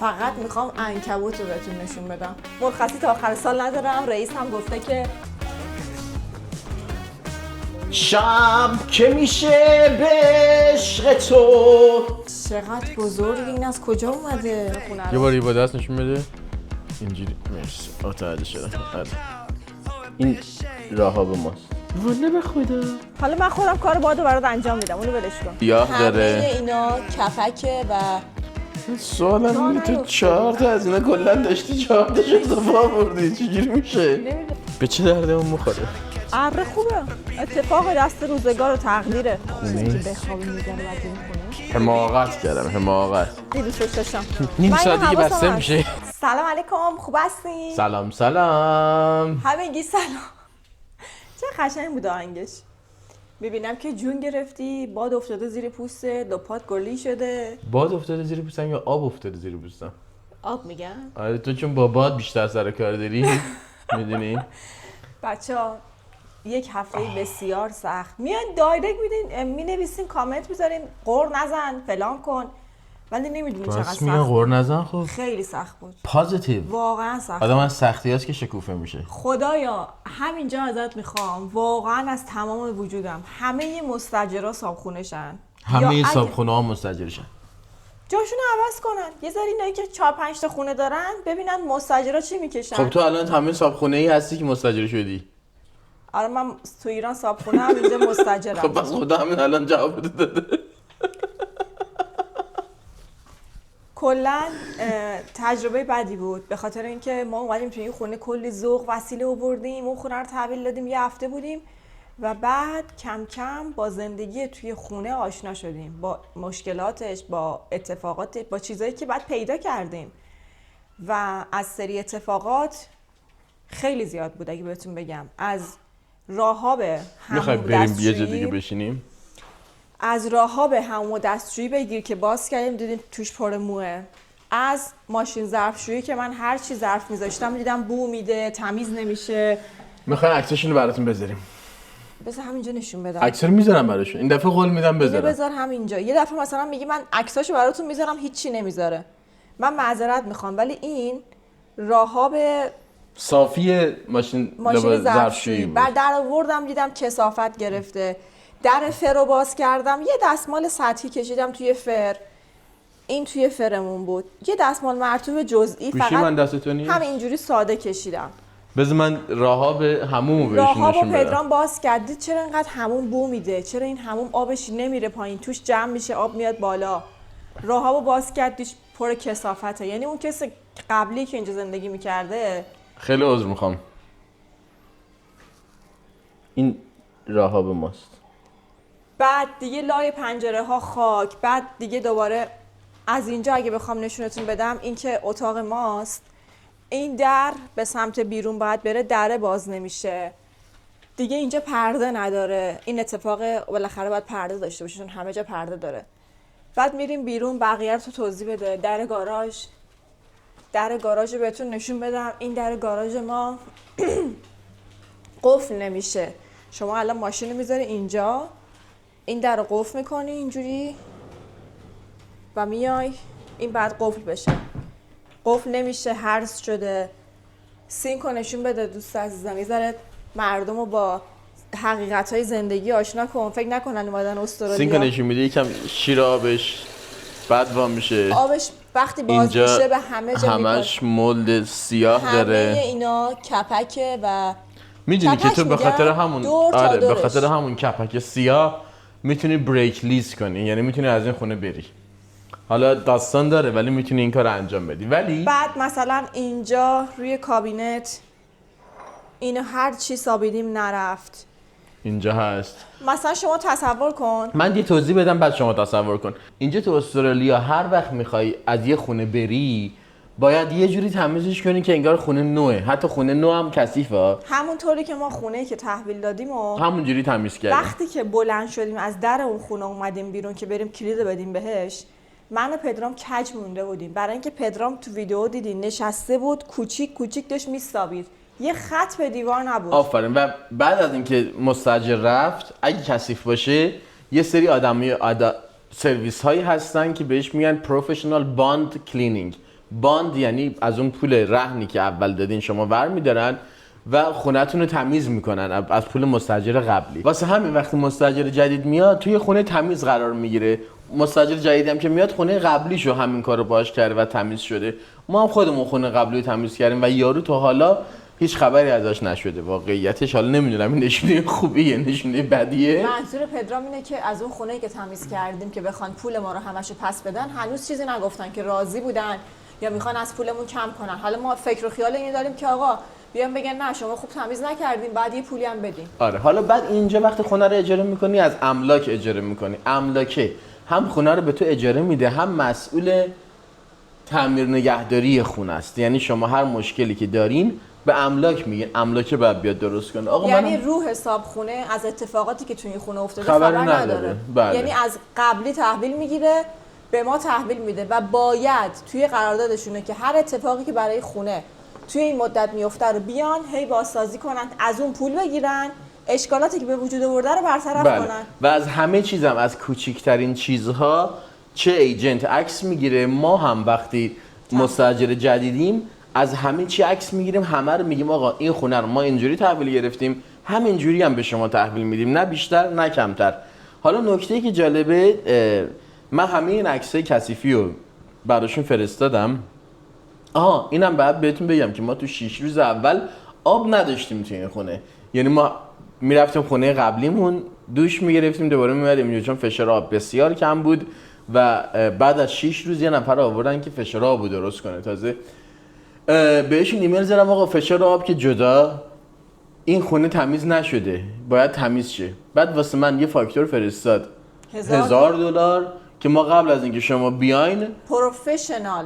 فقط میخوام عنکبوت رو بهتون نشون بدم. مرخصی تا آخر سال ندارم. رئیس هم گفته که شب که میشه به عشق تو. چقدر بزرگ این از کجا اومده خونه یه رو؟ بار با دست نشون بده. اینجوری مرسی متوجه شدم. این راه به ماست. والا به خدا. حالا من خودم کار بادو برات انجام میدم، اونو ولش کن. سیاه داره. همه اینا کپکه و سوالم اینه تو 4 تا از اینا کلا داشتی 4 تاش اضافه آوردی چجوری میشه؟ نمیدونم. به چه دردمون میخوره؟ اره خوبه. اتفاق دست روزگار و تقدیره. خونه بخوابی میذاره بعد این خونه. حماقت کردم حماقت. دوستش داشتم. نیم من ساعت دیگه حواسم بسته هست. میشه. سلام علیکم، خوب هستین؟ سلام سلام. همگی سلام. چه قشنگ بود آهنگش. ببینم که جون گرفتی، باد افتاده زیر پوسته، دو پات گلی شده. باد افتاده زیر پوستم یا آب افتاده زیر پوستم؟ آب میگن؟ آره تو چون با باد بیشتر سر کار داری میدونی؟ بچه‌ها یک هفته بسیار سخت. میان دایرکت میدین، مینویسین، کامنت میذارین، غر نزن، فلان کن. ولی نمیدونی چقدر راست سخت میگن بود. غر نزن خب. خیلی سخت بود. پازیتیو. واقعا سخت. آدم از سختی هست که شکوفه میشه. خدایا همینجا ازت میخوام واقعا از تمام وجودم همه مستاجرا صابخونه‌شن. همه صابخونه ها مستاجرشن. جاشونو عوض کنن. یه ذره اینایی که 4-5 تا خونه دارن ببینن مستاجرا چی میکشن. خب تو الان همه صابخونه ای هستی که مستاجر شدی. آره من تو ایران صابخونه هم اینجا مستاجرم. خب پس خدا همین الان جواب داده. کلا تجربه بدی بود به خاطر اینکه ما اومدیم توی این خونه کلی ذوق وسیله آوردیم، اون خونه رو تحویل دادیم، یه هفته بودیم و بعد کم کم با زندگی توی خونه آشنا شدیم، با مشکلاتش، با اتفاقاتش، با چیزایی که بعد پیدا کردیم و از سری اتفاقات خیلی زیاد بود. اگه بهتون بگم از راه‌ها به میخوای همون بریم یه جا دیگه دستشویی، بشینیم؟ از راه‌ها به همون دستشویی بگیر که باز کردیم دیدیم توش پر موه، از ماشین ظرفشویی که من هر چی ظرف میذاشتم دیدم بو میده، تمیز نمیشه. میخوای عکساشونو براتون بذاریم. بذار همینجا نشون بدم. عکس رو میذارم براشون. این دفعه قول میدم اینو بذارم. بذار همینجا. یه دفعه مثلا میگی من عکساشو براتون میذارم هیچی نمیذاره. من معذرت میخوام ولی این راه‌ها به صافی ماشین ظرفشویی بود. بعد در آوردم دیدم کثافت گرفته. در فر رو باز کردم، یه دستمال سطحی کشیدم توی فر. این توی فرمون بود. یه دستمال مرطوب جزئی گوشی من فقط دست تو نیست؟ همینجوری ساده کشیدم. بذار من راه‌ها به حمومو بهشون راه‌ها با نشون بدم. پدرام باز کردید چرا اینقدر حموم بو میده؟ چرا این حموم آبش نمیره پایین، توش جمع میشه آب میاد بالا. راه‌ها با باز کردیش پر کثافته. یعنی اون کسی قبلی که اینجا زندگی میکرده. خیلی عذر میخوام. این راه‌ها به ماست. بعد دیگه لای پنجره ها خاک. بعد دیگه دوباره از اینجا اگه بخوام نشونتون بدم، این که اتاق ماست، این در به سمت بیرون باید بره، دره باز نمیشه دیگه. اینجا پرده نداره. این اتفاق بالاخره باید پرده داشته باشه چون همه جا پرده داره. بعد میریم بیرون، بقیه رو تو توضیح بده. در گاراژ رو بهتون نشون بدم. این در گاراژ ما قفل نمیشه. شما الان ماشین رو میذاری اینجا، این در رو قفل میکنی اینجوری و میای این بعد قفل بشه. قفل نمیشه، هرس شده. سینک رو نشون بده دوست عزیزم. یه ذره مردم رو با حقیقت‌های زندگی آشنا کن. فکر نکنن اومدن استرالیا. سینک نشون میده یکم شیر آبش بعد وام میشه. آبش وقتی باز میشه به همه جا همش مولد سیاه داره. همه اینا کپکه و میدونی که تو به خاطر همون به دورش. خاطر همون کپک سیاه میتونی بریک لیز کنی، یعنی میتونی از این خونه بری. حالا داستان داره ولی میتونی این کار رو انجام بدی. ولی بعد مثلا اینجا روی کابینت اینو هر چی سابیدیم نرفت. اینجا هست. مثلا شما تصور کن، من یه توضیح بدم بعد شما تصور کن. اینجا تو استرالیا هر وقت میخوای از یه خونه بری باید یه جوری تمیزش کنی که انگار خونه نوه. حتی خونه نو هم کثیفه. همونطوری که ما خونه‌ای که تحویل دادیم و همونجوری تمیز کردیم. وقتی که بلند شدیم از در اون خونه اومدیم بیرون که بریم کلید بدیم بهش، من و پدرام کج مونده بودیم. برای اینکه پدرام تو ویدیو دیدین نشسته بود کوچیک داشت میستابید، یه خط به دیوار نبود. آفرین. و بعد از اینکه مستاجر رفت اگه کثیف باشه یه سری سرویس هایی هستن که بهش میگن پروفشنال باند کلینینگ. باند یعنی از اون پول رهنی که اول دادین شما برمی‌دارن و خونه‌تون رو تمیز میکنن از پول مستاجر قبلی. واسه همین وقتی مستاجر جدید میاد توی خونه تمیز قرار میگیره. مستاجر جدیدی هم که میاد خونه قبلیشو همین کارو باهاش کرده و تمیز شده. ما هم خودمون خونه قبلی رو تمیز کردیم و یارو تا حالا هیچ خبری ازش نشده. واقعیتش حالا نمیدونم این نشونه خوبیه نشونه بدیه. منظور پدرام اینه که از اون خونه‌ای که تمیز کردیم که بخوان پول ما رو همشو پس بدن هنوز چیزی نگفتن که راضی بودن یا میخوان از پولمون کم کنن. حالا ما فکر و خیال اینو داریم که آقا بیان بگن نه شما خوب تمیز نکردین بعد یه پولی هم بدین. آره حالا بعد اینجا وقتی خونه رو اجاره میکنی از املاک اجاره میکنی. املاکه هم خونه رو به تو اجاره میده هم مسئول تعمیر نگهداری خونه است. یعنی شما هر مشکلی که دارین به املاک میگین املاک باید بیاد درست کنه. آقا یعنی رو حساب خونه از اتفاقاتی که توی خونه افتاده خبر خبر نداره. بله. یعنی از قبلی تحویل میگیره به ما تحویل میده و باید توی قراردادشونه که هر اتفاقی که برای خونه توی این مدت میفته رو بیان هی بازسازی کنن از اون پول بگیرن اشکالاتی که به وجود آورده رو برطرف کنن. و از همه چیزم از کوچکترین چیزها چه ایجنت عکس میگیره. ما هم وقتی مستاجر جدیدیم از همه چی عکس میگیریم همه رو میگیم آقا این خونه رو ما اینجوری تحویل گرفتیم همینجوری هم به شما تحویل میدیم نه بیشتر نه کمتر. حالا نکته‌ای که جالبه من همه این عکسای کثیفی رو براشون فرستادم. اینم بعد بهتون بگم که ما تو 6 روز اول آب نداشتیم تو این خونه. یعنی ما میرفتیم خونه قبلیمون دوش میگرفتیم دوباره میمدیم اینجا چون فشار آب بسیار کم بود و بعد از 6 روز یه نفر آوردن که فشار آب رو درست کنه. تازه بهشون ایمیل زدم آقا فشار آب که جدا این خونه تمیز نشده باید تمیز شه. بعد واسه من یه فاکتور فرستاد $1000 که ما قبل از اینکه شما بیاین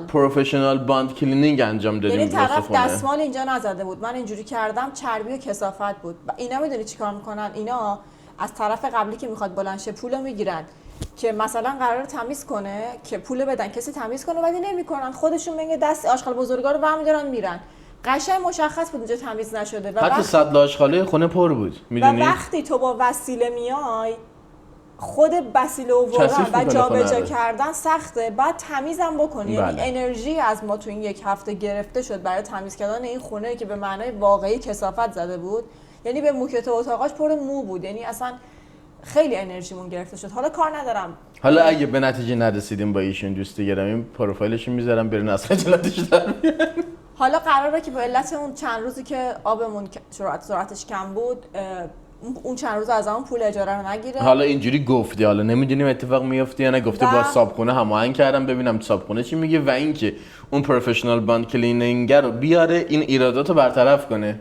پروفشنال باند کلینینگ انجام دادیم. یعنی طرف دستمال اینجا نزده بود من اینجوری کردم چربی و کثافت بود. اینا میدونی چیکار میکنن؟ اینا از طرف قبلی که میخواد بلند شه پولو میگیرن که مثلا قرار تمیز کنه که پول بدن کسی تمیز کنه ولی نمیکنن خودشون میگن دست آشغال بزرگا رو برمی‌دارن میرن. قشنگ مشخص بود اینجا تمیز نشده و حتی سطل آشغاله خونه پر بود میدونی. و وقتی تو با وسیله میای خود وسیله آوردن و جابجا کردن سخته بعد تمیزم بکنی. یعنی انرژی از ما تو این یک هفته گرفته شد برای تمیز کردن این خونه که به معنای واقعی کثافت زده بود. یعنی به موکت اتاقاش پر مو بود. یعنی اصلا خیلی انرژیمون گرفته شد. حالا کار ندارم حالا اگه به نتیجه نرسیدیم با ایشون دوستی گرامیم پروفایلش میذارم برین از خجالتش در بیان. حالا قراره که به علت اون چند روزی که آبمون سرعتش کم بود اون چند روز از اون پول اجاره رو نگیره. حالا اینجوری گفتی حالا نمیدونیم اتفاق میفته یا نه. گفته با صابخونه هماهنگ کردم ببینم صابخونه چی میگه و اینکه اون پروفشنال باند کلینینگ رو بیاره این ایرادات رو برطرف کنه.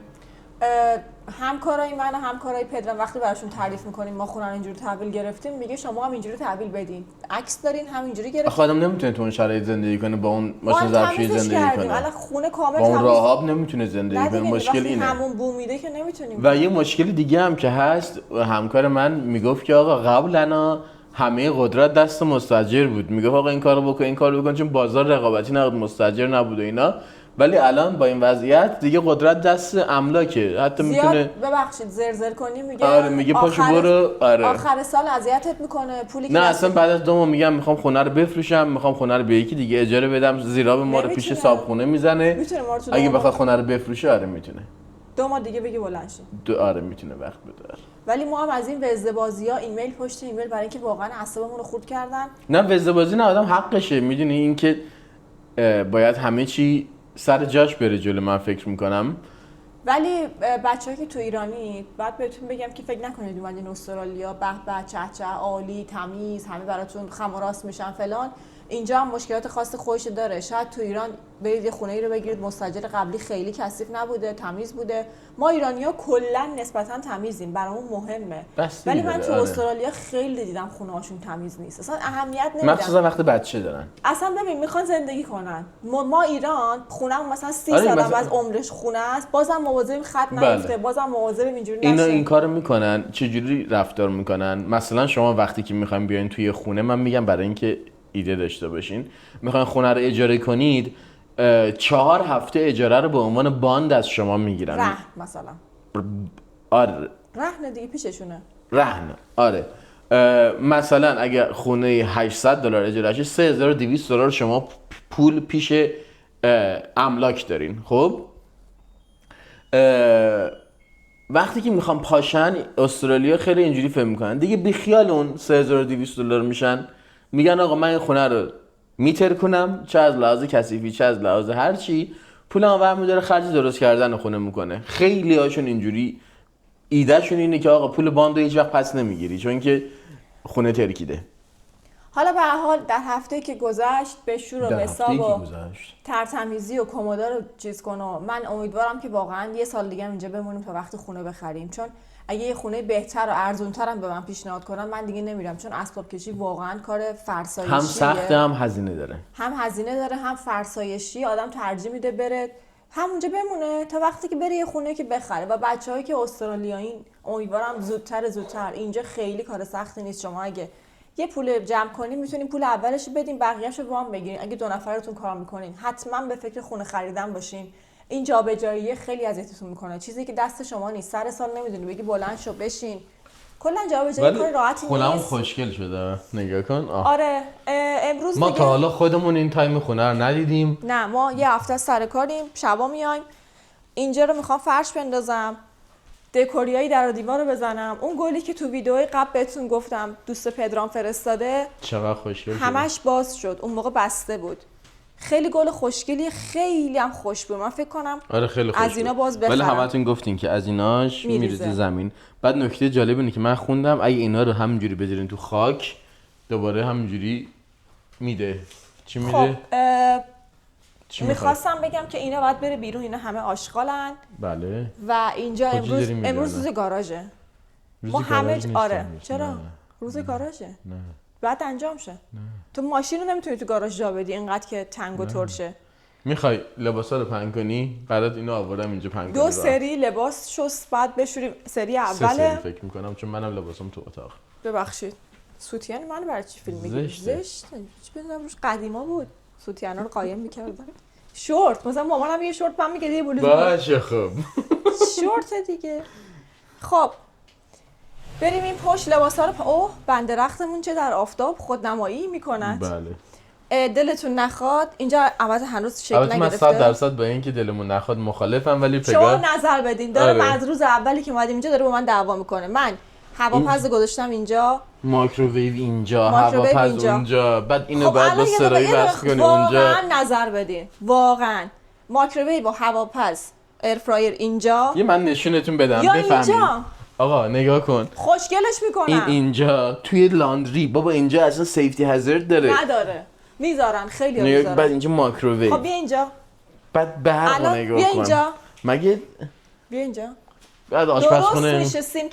همکارای من و همکارای پدرام وقتی براشون تعریف میکنیم ما خونه رو اینجوری تحویل گرفتیم میگه شما هم اینجوری تحویل بدین عکس دارین همینجوری گرفتین. خودم نمیتونه تو اون شرایط زندگی کنه با اون ماشین ظرفشویی زندگی کنه. الان خونه کامل با اون راهاب نمیتونه زندگی کنه. مشکل اینه. همون بو میده که نمیتونیم. و یه مشکل دیگه هم که هست همکار من میگفت که آقا قبلا همه قدرت دست مستاجر بود. میگفت آقا این کارو بکن این کارو بکن چون بازار رقابتی نبود مستاجر نبود و اینا. ولی الان با این وضعیت دیگه قدرت دست املاکه. حتی میتونه ببخشید زرزر کنی میگه آره میگه پاشو برو. آره آخر سال اذیتت میکنه پولی که نه اصلا بعد از 2 ماه میگم میخوام خونه رو بفروشم میخوام خونه رو به یکی دیگه اجاره بدم زیراب ما رو پیش صابخونه میزنه. اگه بخواد خونه رو بفروشه آره میتونه 2 ماه دیگه بگی بلند شی. آره میتونه وقت بده. ولی ما هم از این وزده‌بازی‌ها ایمیل پشت ایمیل برای اینکه واقعا اعصابمون رو خورد کردن. نه وزده‌بازی نه آدم حقشه میدونی اینکه باید همه چی سر جاش بره جلو. من فکر میکنم ولی بچه‌ها که تو ایرانی بعد بهتون بگم که فکر نکنید اومدین استرالیا به به چه عالی تمیز همه براتون خم و راست میشن فلان. اینجا هم مشکلات خاص خودش داره. شاید تو ایران برید یه خونه‌ای رو بگیرید مستاجر قبلی خیلی کثیف نبوده تمیز بوده. ما ایرانی‌ها کلاً نسبتاً تمیزیم برامون مهمه. ولی من تو استرالیا خیلی دیدم خونه‌هاشون تمیز نیست. اصلا اهمیت نمیدن. مخصوصا وقتی بچه دارن. اصلا ببین میخوان زندگی کنن. ما ایران خونه‌مون مثلا 30 سال از عمرش خونه است بازم مواظب خط نیفته بازم مواظب اینجوری نشه. اینا این کارو میکنن. چجوری رفتار میکنن؟ مثلا شما وقتی که میخواین بیاین توی خونه من میگم برای اینکه ایده داشته باشین میخواین خونه رو اجاره کنید 4 هفته اجاره رو به عنوان باند از شما میگیرن. رهن مثلا آره رهن دیگه پیششونه. رهن آره مثلا اگر خونه $800 اجاره شه $3200 شما پول پیش املاک دارین. خب وقتی که میخوام پاشن استرالیا خیلی اینجوری فهم میکنن دیگه بیخیال اون $3200 میشن، میگن آقا من این خونه رو میتر کنم، چه از لحاظ کثیفی چه از لحاظ هر چی، پولم برمی‌داره خرج درست کردن خونه میکنه. خیلی هاشون اینجوری ایدهشون اینه که آقا پول باندو هیچ وقت پس نمیگیری چون که خونه ترکیده. حالا به هر حال در هفته‌ای که گذشت به شور و حساب و ترتمیزی و کمودا رو چیز کنه، من امیدوارم که واقعا یه سال دیگه اینجا بمونیم تا وقتی خونه بخریم، چون اگه یه خونه بهتر و ارزون‌تر هم به من پیشنهاد کنن من دیگه نمیرم، چون اسباب کشی واقعا کار فرسایشیه، هم سخته هم هزینه داره، هم فرسایشی. آدم ترجیح میده بره همونجا بمونه تا وقتی که بره یه خونه که بخره. و بچه‌هایی که استرالیایین امیدوارم زودتر اینجا خیلی کار سختی نیست. شما اگه یه پول جمع کنین میتونین پول اولش رو بدین، بقیه‌شو وام بگیرین. اگه 2 نفرتون کار میکنین حتما به فکر خونه خریدن باشین. این جابجایی خیلی اذیتتون میکنه، چیزی که دست شما نیست. سر سال نمیدونی بگی بلند شو بشین. کلا جابجایی کار راحتی نیست. خونم خوشگل شده نگاه کن. آره امروز ما دیگه تا حالا خودمون این تایم خونه رو ندیدیم. نه ما یه هفته سر کاریم، شبا میایم. اینجا رو میخوام فرش بندازم، دکوریایی در و دیوار رو بزنم. اون گلی که تو ویدیوی قبل بهتون گفتم دوست پدرام فرستاده چقدر خوشگل همش باز شد، اون موقع بسته بود. خیلی گل خوشگلی، خیلی هم خوش بود. من فکر کنم آره خیلی خوشگل از اینا باز بخرم. ولی همتون گفتین که از ایناش میریزه زمین. بعد نکته جالب اینه که من خوندم اگه اینا رو همینجوری بذارین تو خاک دوباره همینجوری میده. چی میده؟ خب میخواستم بگم که اینا باید بره بیرون، اینا همه آشغالن. بله. و اینجا امروز روز گاراژه. ما همه آره چرا؟ نه. روز گاراژه. نه. بعد انجام شه. تو ماشین رو نمیتونی تو گاراژ جا بدی اینقدر که تنگ و ترشه. میخوای لباسا رو پهن کنی؟ برات اینو آوردم اینجا پهن کنی. 2 سری لباس شست بعد بشوریم. سری 3 سری اوله فکر میکنم چون منم لباسم تو اتاق. ببخشید سوتین منو برای چی فیلم میگیری؟ زشت. چی بدونم روش قدیما بود. سوتینا رو قایم میکردن. شورت مثلا مامانم یه شورت پام میگه یه بلوز باشه خب. شورت دیگه. خب بریم این پشت لباسا رو اوه بنده رختمون چه در آفتاب خودنمایی میکند. بله. دلتون نخواد اینجا البته هنوز شکل نگرفته. من 100% با اینکه دلمون نخواد مخالفم، ولی شما نظر بدین. داره از روز اولی که اومدیم اینجا داره با من دعوا میکنه. من هواپز گذاشتم اینجا، مایکروویو اینجا، هواپز اونجا، بعد اینو خب بعد با سرایی وصل کنی اونجا. واقعا نظر بدین. واقعا مایکروویو با هواپز ایرفرایر اینجا یه من نشونتون بدم بفهمید. آقا نگاه کن خوشگلش میکنم. اینجا توی لاندری بابا اینجا اصلا سیفتی هازارد داره. نداره. میذارن خیلی ها میذارن. بعد اینجا مایکروویو. خب بیا اینجا. بعد برق نگاه کن. بیا اینجا. مگه بیا اینجا. بعد آشپزخونه درست میشه سیم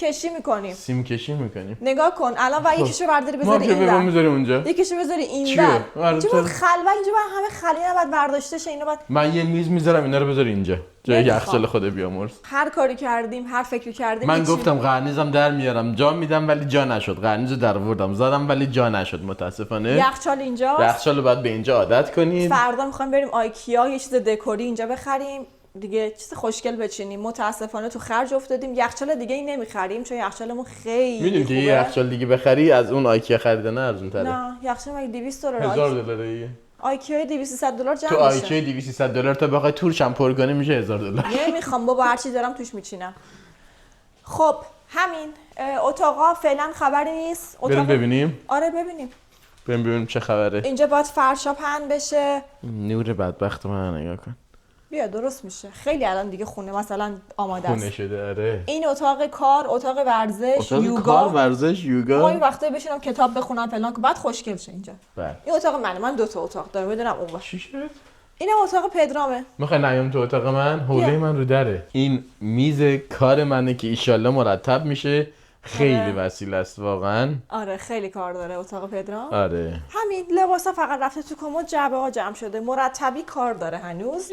کشی میکنیم. نگاه کن الان و یکیشو برداری بذاری اینجا. ما میذاریم اونجا. یکیشو بذاری اینجا. اینجا خلوت اینجا همه خلینا بعد برداشته شه اینا بعد من یه میز میذارم اینا رو بذاری اینجا. جای یخچال خود بیامرز. هر کاری کردیم، هر فکری کردیم. من گفتم قرنیزم در میارم، جا میدم ولی جا نشد. قرنیزو در آوردم زدم ولی جا نشد متاسفانه. یخچال اینجاست. یخچالو بعد به اینجا عادت کنید. فردا میخوایم بریم آیکیا یه چیز دکوری اینجا بخریم. دیگه چیز خوشگل بچینیم. متاسفانه تو خرج افتادیم. یخچال دیگه ای نمیخریم چون یخچالمون خیلی خوبه. میدونی که یه یخچال دیگه بخری از اون آیکیا خریدن ارزون تره. نه یخچال مگه $200 $1000 آیکیا $200-300 جمع میشه. تو آیکیا $200 تا بخوای تورش هم پر کنی میشه $1000. نمیخوام بابا هر چی دارم توش میچینم. خب همین اتاقا فعلا خبری نیست. بریم ببینیم. آره ببینیم چه خبره. اینجا باید فرشا پهن بشه. نور بدبخت من نگاه کن. بیا درست میشه. خیلی الان دیگه خونه مثلا آماده است. خونه شده آره. این اتاق کار، اتاق ورزش، یوگا. کار، ورزش، یوگا. ما این وقته بشینم کتاب بخونم فلان که بعد خوشگل شه اینجا. بله. این اتاق من 2 تا اتاق دارم بدونم اون چی شد؟ اینم اتاق پدرامه. میخوای نیام تو اتاق من؟ حوله من رو دره. این میز کار منه که ایشالله مرتب میشه. خیلی وسیله است واقعا. آره خیلی کار داره اتاق پدرام. آره. همین لباسا فقط رفته تو کمد جعبه ها جمع شده. مرتبی کار داره هنوز.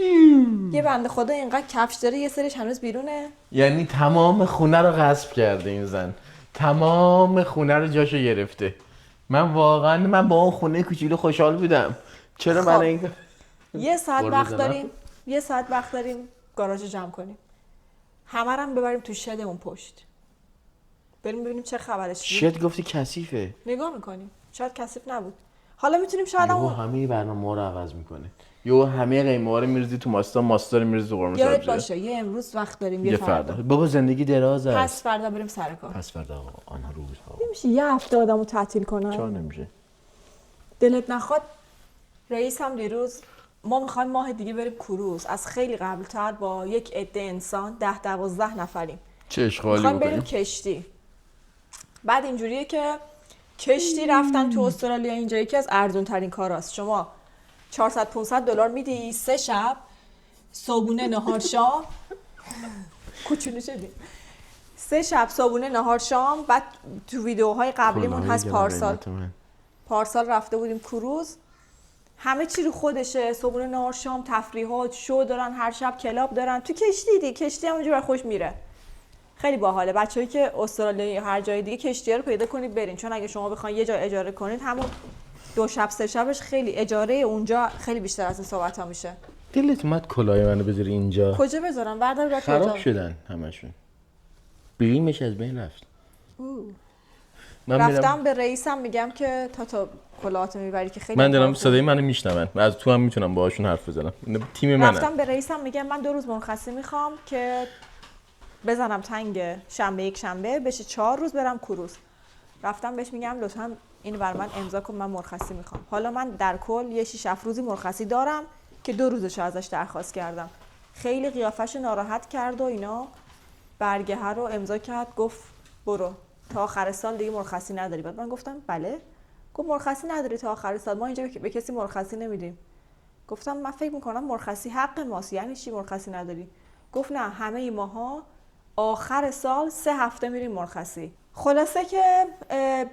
یه بنده خدا اینقدر کفش داره یه سریش هنوز بیرونه. یعنی تمام خونه رو غصب کرده این زن. تمام خونه رو جاشو گرفته. من با اون خونه کوچولو خوشحال بودم. چرا من این یه ساعت وقت داریم گاراژ جمع کنیم. همه رو ببریم تو شدمون پشت. بریم ببینیم چه خبره. شد گفتی کثیفه. نگاه میکنیم. شاید کثیف نبود. حالا میتونیم شاید همه برنامه ما رو عوض میکنه. یا همه قیمه‌ها رو می‌ریزی تو ماستا رو می‌ریزی تو قرمه یادت سبزی. باشه یه امروز وقت داریم یه فردا. بابا زندگی دراز است. پس فردا بریم سر کار. پس فردا آنها روزها. نمیشه یه هفته آدمو تعطیل کنن. چرا نمیشه؟ دلت نخواد رئیس هم دیروز ما میخوایم ماه دیگه بریم کروز از خیلی قبلتر با یک عده انسان 10-12 نفریم چه اشغالی میخوایم بکنیم؟ بریم کشتی. بعد اینجوریه که کشتی رفتن تو استرالیا اینجا یکی از ارزون ترین کاراست. شما 400-500 دلار میدی 3 شب صبحونه نهار شام کوچولو شدیم 3 شب صبحونه نهار شام. بعد تو ویدیوهای قبلیمون هست پارسال رفته بودیم کروز همه چی رو خودشه صبحونه نهار شام تفریحات شو دارن هر شب کلاب دارن تو کشتی دی کشتی همونجوری بر خوش میره خیلی باحاله. بچه‌ای که استرالیا یا هر جای دیگه کشتی رو پیدا کنید برین چون اگه شما بخواید یه جا اجاره کنید همون 2 شب 3 شبش خیلی اجاره اونجا خیلی بیشتر از این صحبت ها میشه. دلت اومد کلاه منو بذاری اینجا؟ کجا بذارم؟ بردار بذار خراب کجا؟ شدن همشون. بیلیمش از بین رفت. رفتم به رئیسم میگم که تا کلاهاتو میبری که خیلی من دارم صدای منو میشنون. من از تو هم میتونم باهاشون حرف بزنم. این تیم منه. رفتم به رئیسم میگم من 2 روز مرخصی میخوام که بزنم تنگ شنبه یک شنبه بشه 4 روز برم کروز. رفتم بهش میگم لطفا اینو بر من امضا کن من مرخصی میخوام. حالا من در کل یه 6-7 روزی مرخصی دارم که 2 روزش ازش درخواست کردم. خیلی قیافش ناراحت کرد و اینا برگه رو امضا کرد گفت برو تا آخر سال دیگه مرخصی نداری. بعد من گفتم بله. گفت مرخصی نداری تا آخر سال ما اینجا به کسی مرخصی نمیدیم. گفتم من فکر میکنم مرخصی حق ماست. یعنی چی مرخصی نداری؟ گفت نه همه ماها آخر سال 3 هفته میریم مرخصی. خلاصه که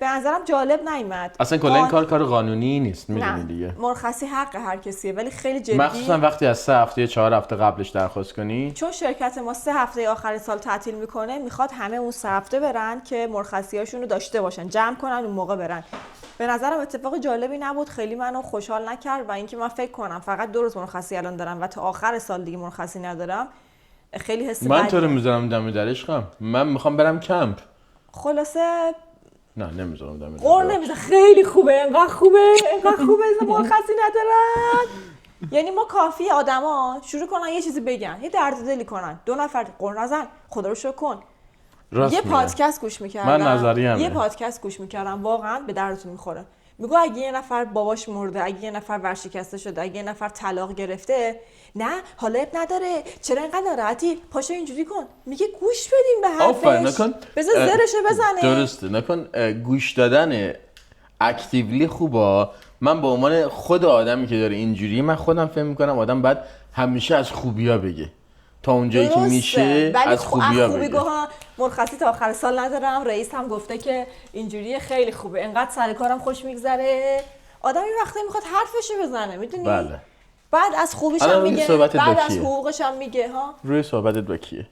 به نظرم جالب نیومد. اصلا کلا این کار قانونی نیست میدونی دیگه. مرخصی حق هر کسیه ولی خیلی جدی مخصوصا وقتی از 3 هفته یا 4 هفته قبلش درخواست کنی. چون شرکت ما 3 هفته آخر سال تعطیل میکنه میخواد همه اون 3 هفته برن که مرخصیاشون رو داشته باشن جمع کنن اون موقع برن. به نظرم اتفاق جالبی نبود خیلی منو خوشحال نکرد و اینکه من فکر کنم فقط 2 روز مرخصی الان دارم و تا آخر سال دیگه مرخصی ندارم خیلی حس من تو رو میذارم دم در عشقم. من میخوام برم کمپ. خلاصه نه نمیذارم دم در. قول نمیذارم خیلی خوبه انقدر خوبه از مرخصی ندارن. یعنی ما کافی آدما شروع کنن یه چیزی بگن یه درد دلی کنن 2 نفر قول نزن خدا رو شکر کن. یه پادکست گوش میکردم من نظریه‌مه. یه پادکست گوش میکردم واقعا به دردتون میخوره. میگه اگه یه نفر باباش مرده اگه یه نفر ورشکسته شده اگه یه نفر طلاق گرفته نه حالا اب نداره چرا اینقدر ناراحتی پاشو اینجوری کن. میگه گوش بدیم به حرفش بذار زرشو بزنه. درسته نکن گوش دادن اکتیولی خوبه. من به عنوان خود آدمی که داره اینجوری من خودم فهم میکنم آدم باید همیشه از خوبیا بگه تا اونجایی که میشه از خوبیا بگه. مرخصی تا آخر سال ندارم رئیس هم گفته که اینجوری خیلی خوبه انقدر سر کارم خوش میگذره. آدم این وقته میخواد حرفشو بزنه میدونی. بله. بعد از خوبیش هم میگه بعد از حقوقش هم میگه ها. روی صحبتت با کیه؟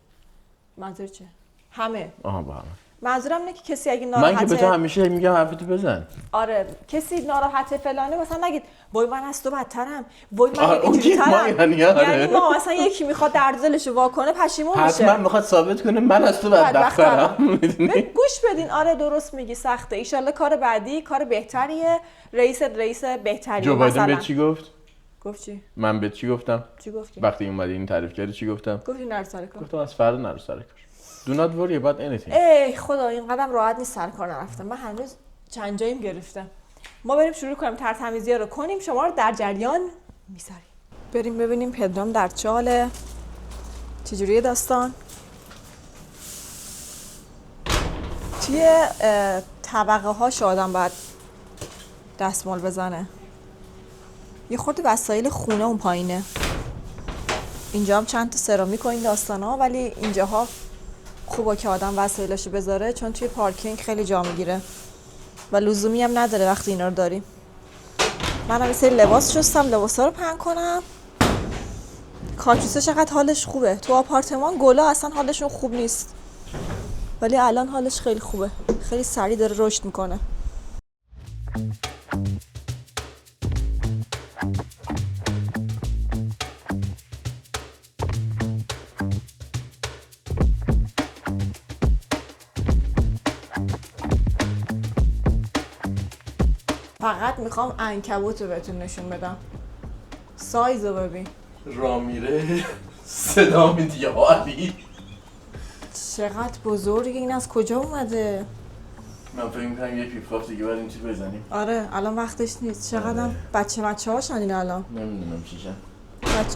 منظور چه؟ همه. آها با همه. منظورم اینه که کسی اگه ناراحته من که به تو همیشه میگم حرفتو بزن. آره کسی ناراحته فلانه مثلا نگید وای من از تو بدترم وای من اینجوری ترم. یعنی ما مثلا یکی میخواد درد دلشو وا کنه پشیمون میشه. حتما میخواد ثابت کنه من از تو بدبخترم. میدونی؟ گوش بدین آره درست میگی سخته. ان شاءالله کار بعدی کار بهتریه. رئیس بهتریه. جو بایدن به چی گفت؟ گفت چی؟ من به چی گفتم؟ چی گفتی؟ وقتی اومدی این تعریف کردی چی گفتم؟ گفتی نرو سر کار. گفتم از فردا نرو سر کار. Do not worry about anything. ای خدا این قدم راحت نیست سر کار نرفتم. من هنوز چند جاییم گرفتم. ما بریم شروع کنیم ترتمیزی‌ها رو کنیم شما رو در جریان میذاریم. بریم ببینیم پدرام در چاله. چجوریه داستان؟ توی طبقه هاش آدم باید دستمال بزنه. یه خورده وسایل خونه اون پایینه. اینجا هم چند تا سرامیک و این داستانا ولی اینجاها خوبه که آدم وسایلاشو بذاره چون توی پارکینگ خیلی جا میگیره و لزومی هم نداره وقتی اینا رو داریم. منم یه سری لباس شستم لباسا رو پهن کنم. کاکتوسه چقدر حالش خوبه. تو آپارتمان گلا اصلا حالشون خوب نیست ولی الان حالش خیلی خوبه. خیلی سریع داره رشد میکنه. فقط میخوام عنکبوت رو بهتون نشون بدم. سایزو ببین رامیره صدا میدی عالی. چقدر بزرگه این، از کجا اومده؟ من فکر می‌کنم یه پیپ دیگه بعد این چی بزنیم. آره الان وقتش نیست. چقدر بچه هاشن اینا الان. نمیدونم چیشن.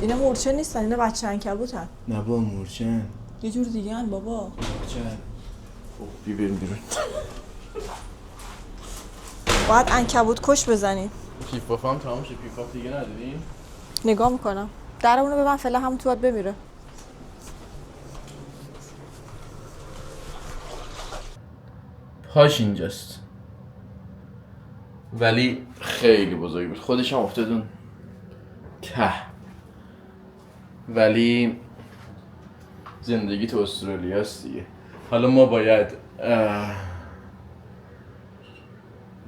اینا مورچه نیستن، اینا بچه عنکبوتن. نه با مورچن. یه جور دیگه ان بابا. مورچن. خب بریم بیرون. باید عنکبوت کش بزنیم. پیپ هم تمام شه. پیپ دیگه نداریم. نگاه میکنم. در اونو ببند فعلا، همون تو باید بمیره. پاش اینجاست. ولی خیلی بزرگ بود. خودش هم افتادون ته. ولی زندگی تو استرالیا است دیگه. حالا ما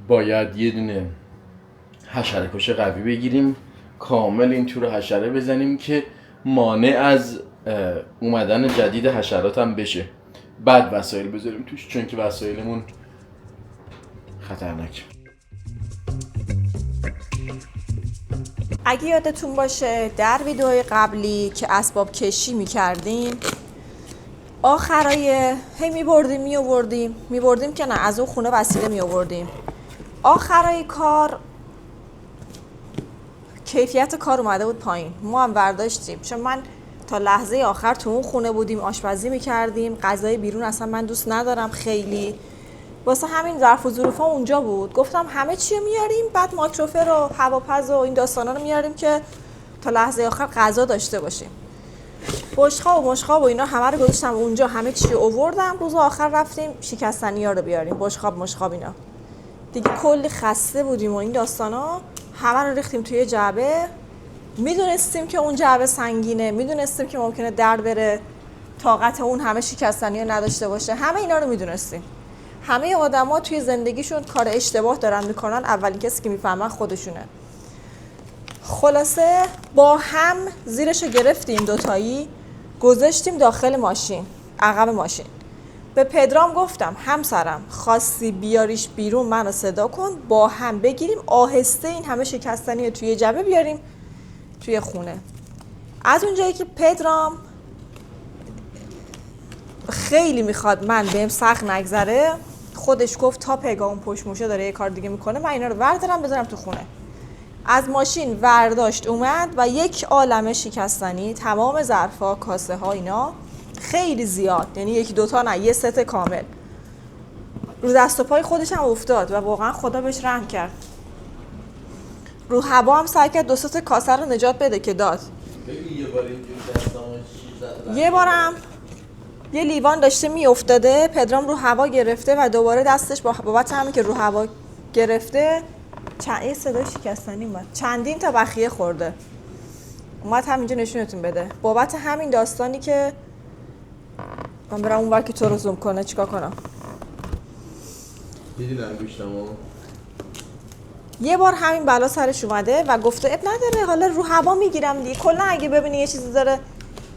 باید یه دونه حشره کش قوی بگیریم، کامل این تور حشره بزنیم که مانع از اومدن جدید حشرات هم بشه. بعد وسایل بذاریم توش، چون که وسایلمون خطرناک. اگه یادتون باشه در ویدیوهای قبلی که اسباب کشی میکردیم، آخرای هی میبردیم که نه، از اون خونه وسیله میآوردیم. آخرای کار کیفیت کار اومده بود پایین. ما هم برداشتیم، چون من تا لحظه آخر تو اون خونه بودیم، آشپزی میکردیم. غذای بیرون اصلا من دوست ندارم خیلی، واسه همین ظرف و ظروفا اونجا بود. گفتم همه چی میاریم، بعد ماکروفر و هواپز و این داستانا رو میاریم که تا لحظه آخر غذا داشته باشیم. بشقاب و مشقاب و اینا همه رو گذاشتم اونجا، همه چی آوردم. روز آخر رفتیم شکستنی‌ها رو بیاریم، بشقاب مشقاب اینا. دیگه کلی خسته بودیم و این داستانا، همه رو ریختیم توی جعبه. میدونستیم که اون جعبه سنگینه، میدونستیم که ممکنه در بره، طاقت اون همه شکستنی‌ها نداشته باشه. همه اینا رو میدونستیم. همه آدما توی زندگیشون کار اشتباه دارن میکنن، اولین کسی که میفهمن خودشونه. خلاصه با هم زیرشو گرفتیم دوتایی، گذاشتیم داخل ماشین، عقب ماشین. به پدرام گفتم همسرم خواستی بیاریش بیرون منو صدا کن، با هم بگیریم آهسته این همه شکستنی توی جبه بیاریم توی خونه. از اونجایی که پدرام خیلی میخواد من بهم سخت نگذره، خودش گفت تا پگاه اون پشت موشه داره یه کار دیگه میکنه، من اینا رو بردارم بذارم تو خونه. از ماشین ورداشت اومد و یک عالمه شکستنی، تمام ظرفا، کاسه ها، اینا خیلی زیاد، یعنی یکی دوتا نه، یه ست کامل. رو دست و پای خودش هم افتاد و واقعا خدا بهش رحم کرد. رو هوا هم سعی کرد دو ست کاسه رو نجات بده که داد. یه بارم یه لیوان داشته میافتاده، پدرام رو هوا گرفته و دوباره دستش بابت همین که رو هوا گرفته یه صدای شکستنی اومد، چندین تا بخیه خورده. اومد همینجا نشونتون بده بابت همین داستانی که من برم اون ور که تو رو زوم کنه چیکار کنم. دیدین انگوشتمو؟ یه بار همین بلا سرش اومده و گفته اب نداره، حالا رو هوا میگیرم دیگه. کلا اگه ببینی یه چیزی داره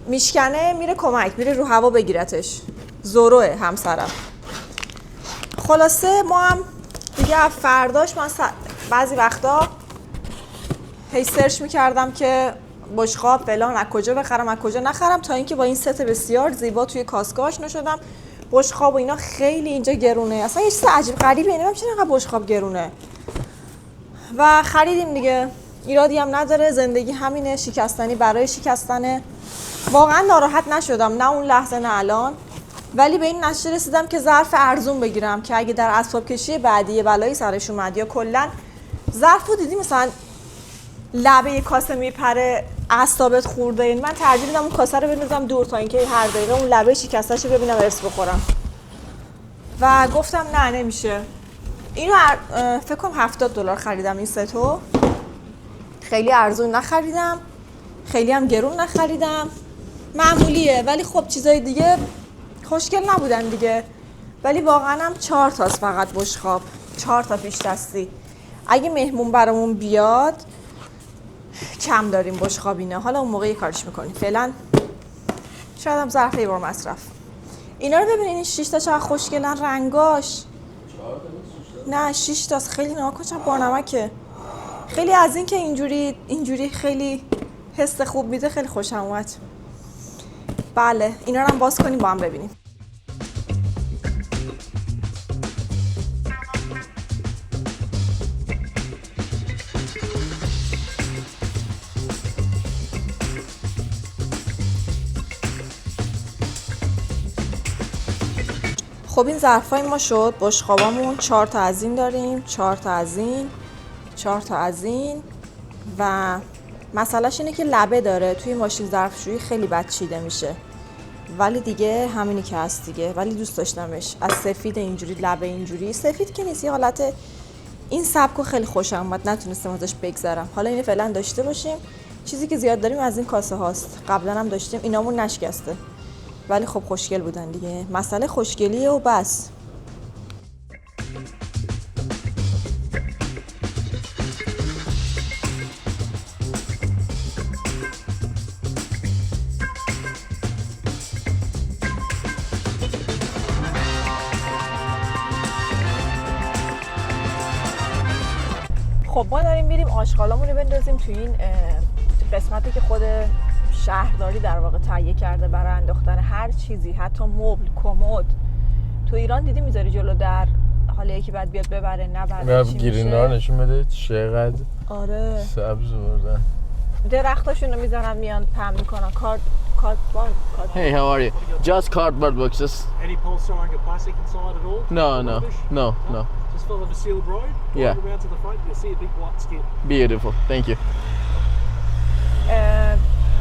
میشکنه میره کمک، میره رو هوا بگیرتش. زوروه همسرم. خلاصه ما هم دیگه فرداش من بعضی وقتا هی سرچ میکردم که بشقاب فلان از کجا بخرم از کجا نخرم، تا اینکه با این ست بسیار زیبا توی کاسکو آشنا شدم. بشقاب و اینا خیلی اینجا گرونه، اصلا یه چیز عجیب غریبه، نمیدونم چرا اینقدر بشقاب گرونه. و خریدیم دیگه، ایرادی هم نداره، زندگی همینه، شکستنی برای شکستنه. واقعا ناراحت نشدم، نه اون لحظه نه الان، ولی به این نتیجه رسیدم که ظرف ارزون بگیرم که اگه در اسباب کشی بعدی یه بلایی سرش اومد یا کلا ظرفو دیدی مثلا لبه کاسه میپره اعصابت خورده، من ترجیح میدم اون کاسه رو بندازم دور تا اینکه هر دقیقه اون لبه شکسته‌شو ببینم ارس بخورم. و گفتم نه نمیشه. اینو فکر کنم $70 خریدم این ستو، خیلی ارزون نخریدم، خیلی هم گرون نخریدم، معمولیه. ولی خب چیزای دیگه خوشگل نبودن دیگه. ولی واقعا هم 4 تاست فقط بشقاب، 4 تا پیش دستی. اگه مهمون برامون بیاد کم داریم بشقاب اینا، حالا اون موقع یه کارش میکنیم. فعلا شاید هم ظرف یه بار مصرف. اینا رو ببینین، این 6 تا چقدر خوشگلن رنگاش. نه 6 تاست، خیلی ناکن، چقدر بانمکه. خیلی از این که اینجوری خیلی حس خوب میده، خیلی خوشم اومد. بله اینا رو هم باز کنیم با هم ببینیم. خب این ظرفای ما شد. بشقابامون 4 تا از این داریم، 4 تا از این، 4 تا از این و مسئلهش اینه که لبه داره. توی ماشین ظرفشویی خیلی بد چیده میشه، ولی دیگه همینی که هست دیگه. ولی دوست داشتمش، از سفید اینجوری، لبه اینجوری، سفید که نیست، یه حالت این سبکو خیلی خوشم اومد، نتونستم ازش بگذرم. حالا اینو فعلا داشته باشیم. چیزی که زیاد داریم از این کاسه هاست، قبلا هم داشتیم، اینامون نشکسته ولی خب خوشگل بودن دیگه. مسئله خوشگلیه و بس. خب ما داریم میریم آشغالامون رو بندازیم تو این قسمتی که خود شهرداری در واقع تهیه کرده برای انداختن هر چیزی، حتی مبل، کمد. تو ایران دیدی میذاری جلو در، حالا یکی بعد بیاد ببره نبره چی میشه. گرینار نشون بده چقدر آره سبز بردن. درختاشون رو میذارن میان پهن میکنن. کارتبورد. Hey, how are you? Just cardboard boxes. Any polystyrene or plastic inside at all? No. Just follow the sealed road. Yeah. Walk around to the front, you'll see a big white skip. Beautiful. Thank you.